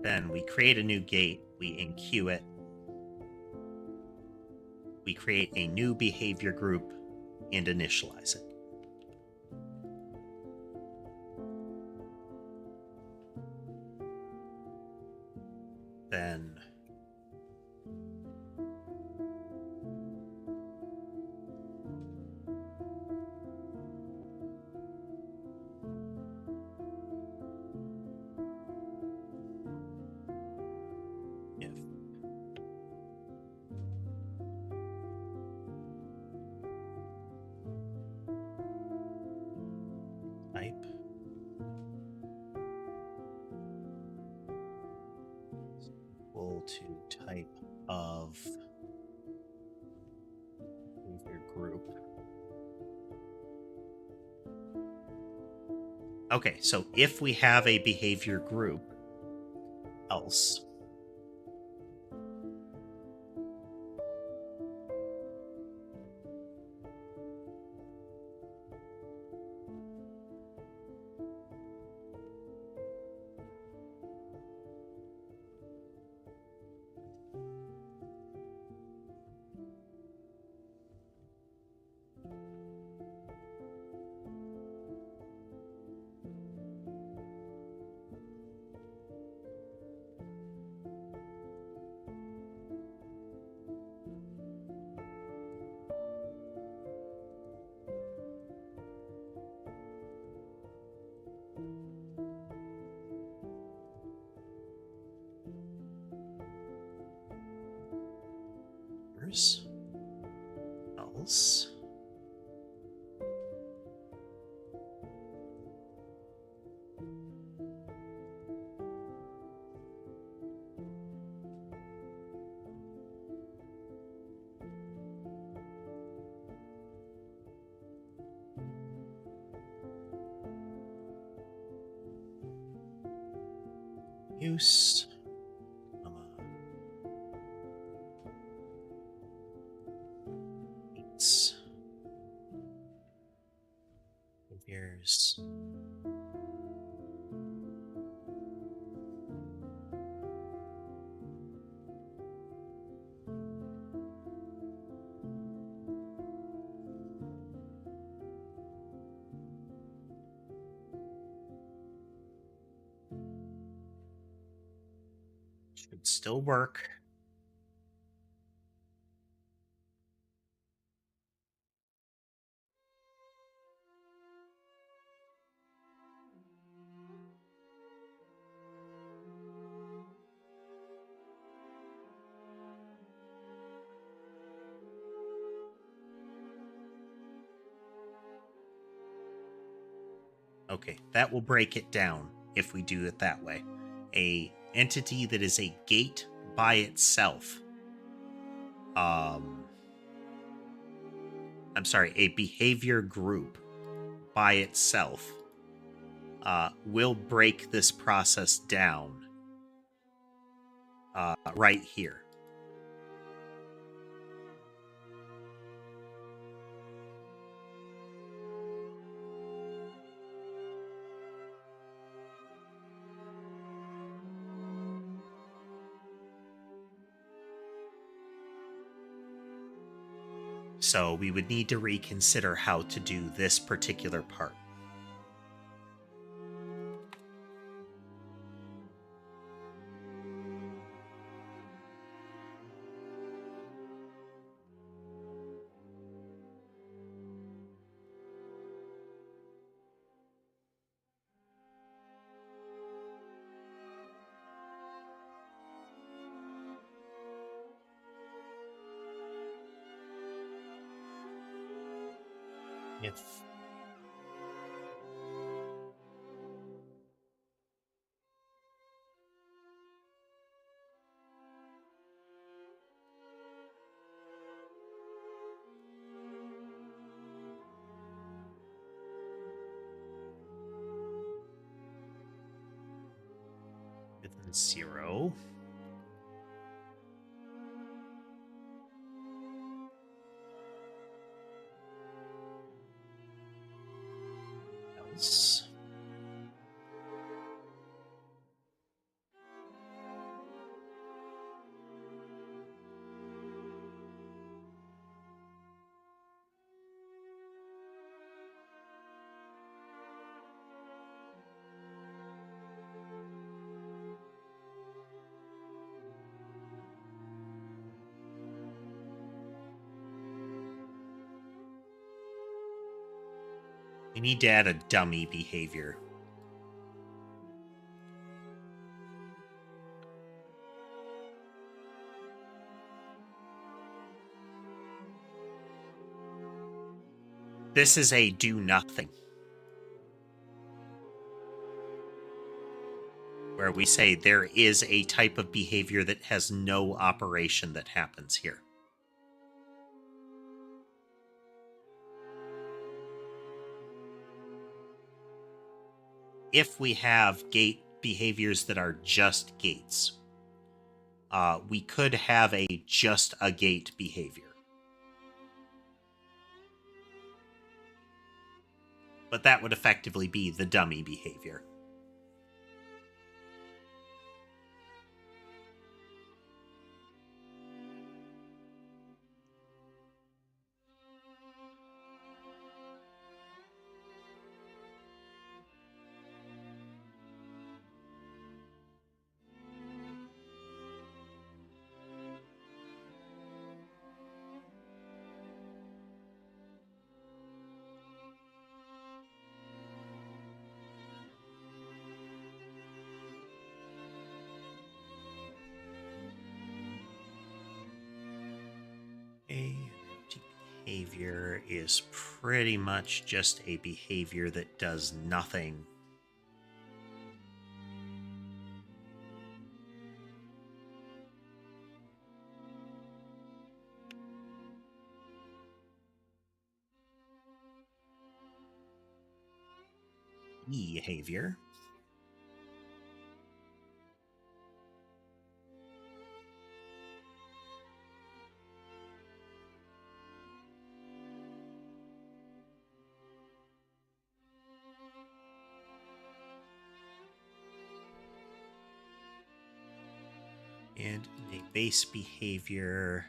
Then we create a new gate, we enqueue it, we create a new behavior group and initialize it. Then if type is equal to type of behavior group. Okay, so if we have a behavior group, else else use behaviors should still work. Okay, that will break it down if we do it that way. A entity that is a gate by itself. I'm sorry, a behavior group by itself will break this process down right here. So we would need to reconsider how to do this particular part. If within 0. Else. We need to add a dummy behavior. This is a do nothing, where we say there is a type of behavior that has no operation that happens here. If we have gate behaviors that are just gates, we could have a just a gate behavior. But that would effectively be the dummy behavior. A behavior is pretty much just a behavior that does nothing. Behavior. And a base behavior.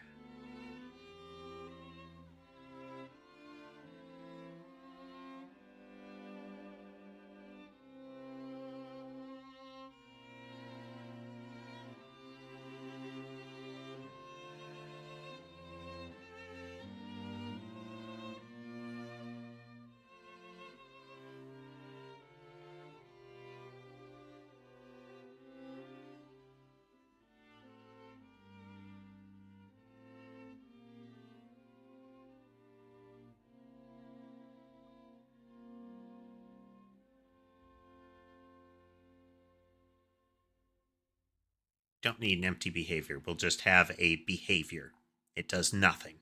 Don't need an empty behavior. We'll just have a behavior. It does nothing.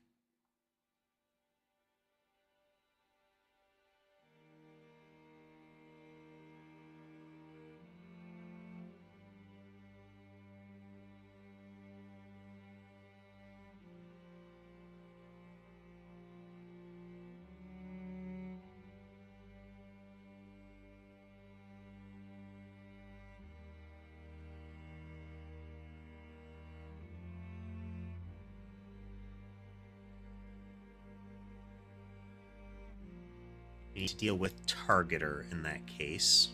We need to deal with targeter in that case.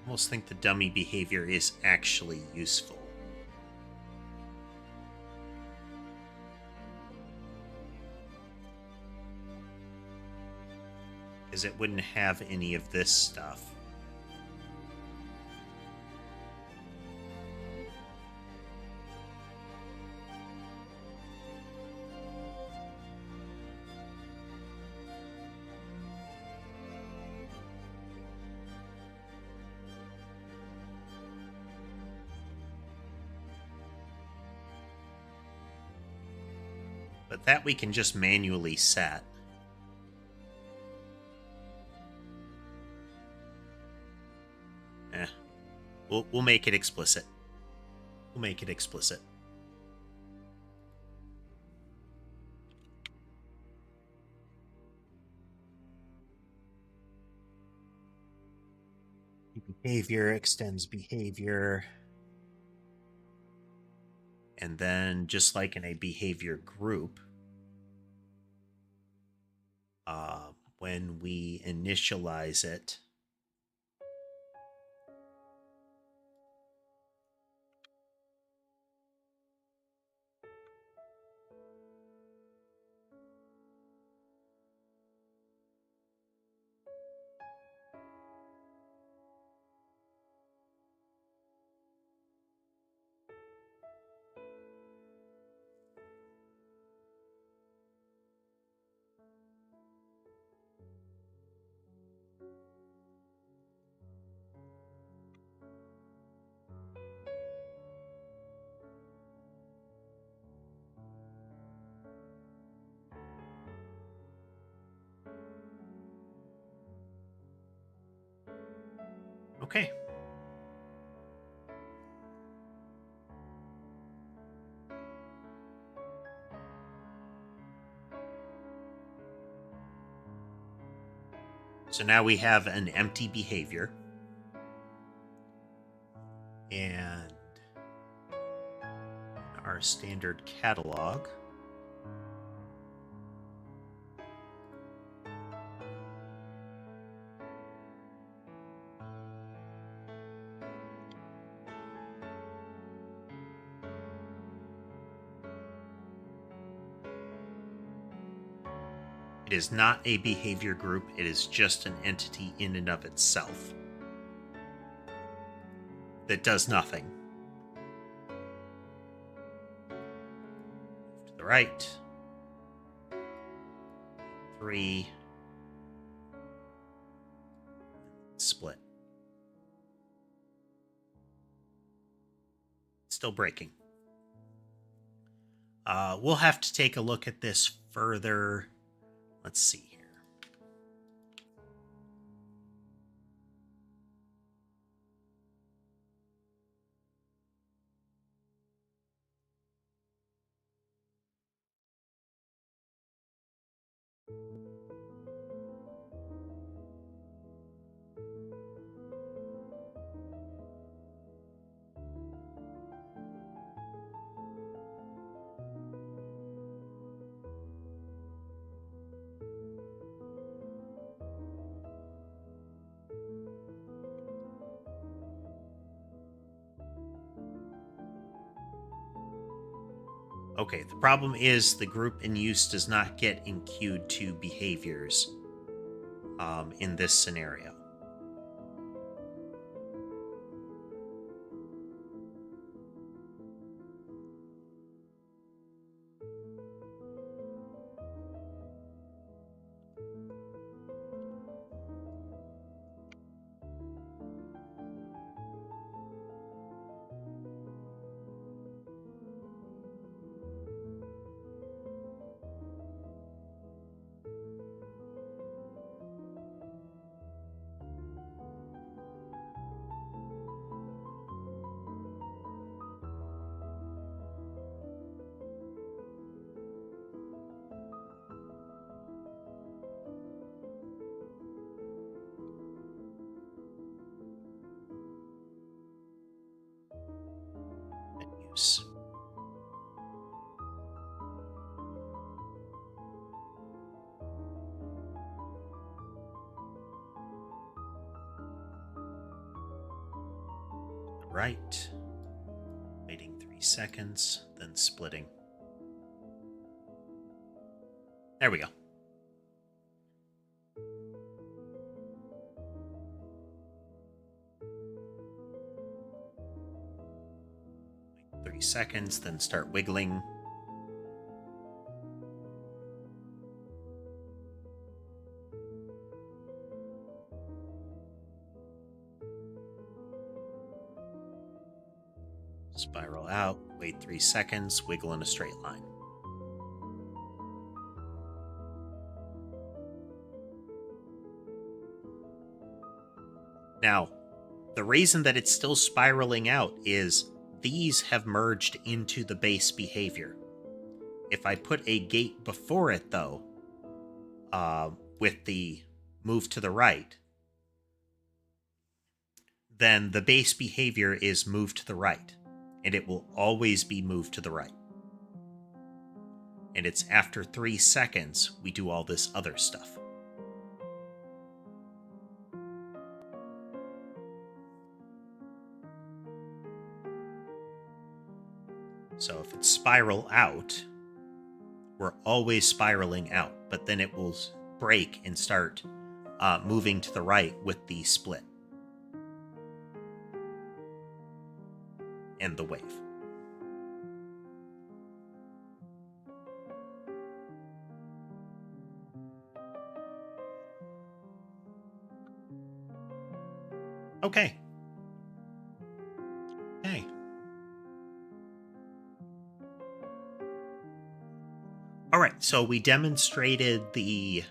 almost think the dummy behavior is actually useful. Because it wouldn't have any of this stuff. But that we can just manually set. We'll make it explicit. We'll make it explicit. Behavior extends behavior. And then, just like in a behavior group, when we initialize it, okay. So now we have an empty behavior. And our standard catalog. It is not a behavior group, it is just an entity in and of itself that does nothing. To the right. 3. Split. Still breaking. We'll have to take a look at this further. Let's see here. Okay, the problem is the group in use does not get enqueued to behaviors in this scenario. Use. right. Waiting 3 seconds, then splitting. There we go. Wait 3 seconds, then start wiggling. Spiral out, wait 3 seconds, wiggle in a straight line. Now, the reason that it's still spiraling out is these have merged into the base behavior. If I put a gate before it, though, with the move to the right, then the base behavior is moved to the right, and it will always be moved to the right. And it's after 3 seconds we do all this other stuff. So if it's spiral out, we're always spiraling out, but then it will break and start moving to the right with the split and the wave. Okay. Okay. All right, so we demonstrated the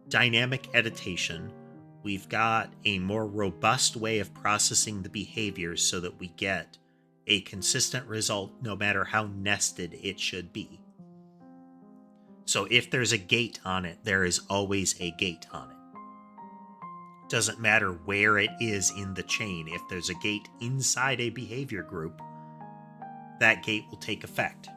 dynamic editation. We've got a more robust way of processing the behaviors so that we get a consistent result no matter how nested it should be. So if there's a gate on it, there is always a gate on it. Doesn't matter where it is in the chain. If there's a gate inside a behavior group, that gate will take effect.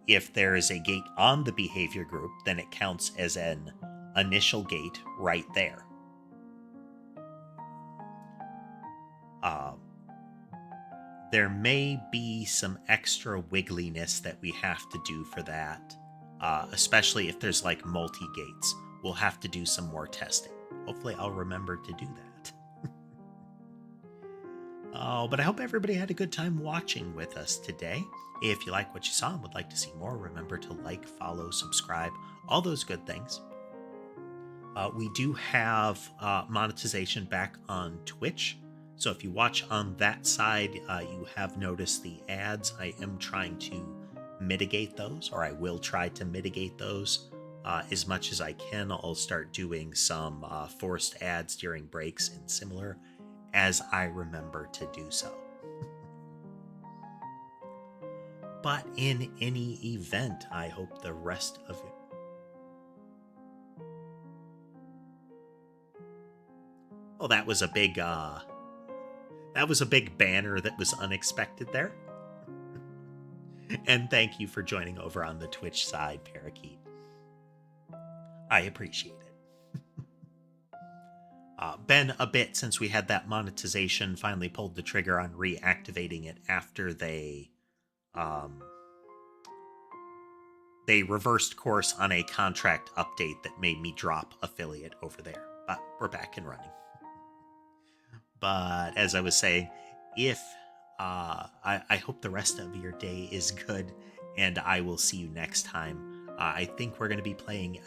If there is a gate on the behavior group, then it counts as an initial gate right there. There may be some extra wiggliness that we have to do for that, especially if there's like multi-gates. We'll have to do some more testing. Hopefully I'll remember to do that. But I hope everybody had a good time watching with us today. If you like what you saw and would like to see more, remember to like, follow, subscribe, all those good things. We do have monetization back on Twitch. So if you watch on that side, you have noticed the ads. I am trying to mitigate those, or I will try to mitigate those as much as I can. I'll start doing some forced ads during breaks and similar as I remember to do so. But in any event, I hope the rest of it. Oh, that was a big banner that was unexpected there. And thank you for joining over on the Twitch side, Parakeet. I appreciate it. Been a bit since we had that monetization, finally pulled the trigger on reactivating it after they reversed course on a contract update that made me drop affiliate over there. But we're back and running. But as I was saying, if I hope the rest of your day is good, and I will see you next time. I think we're going to be playing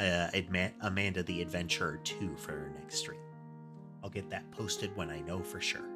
Amanda the Adventurer 2 for our next stream. I'll get that posted when I know for sure.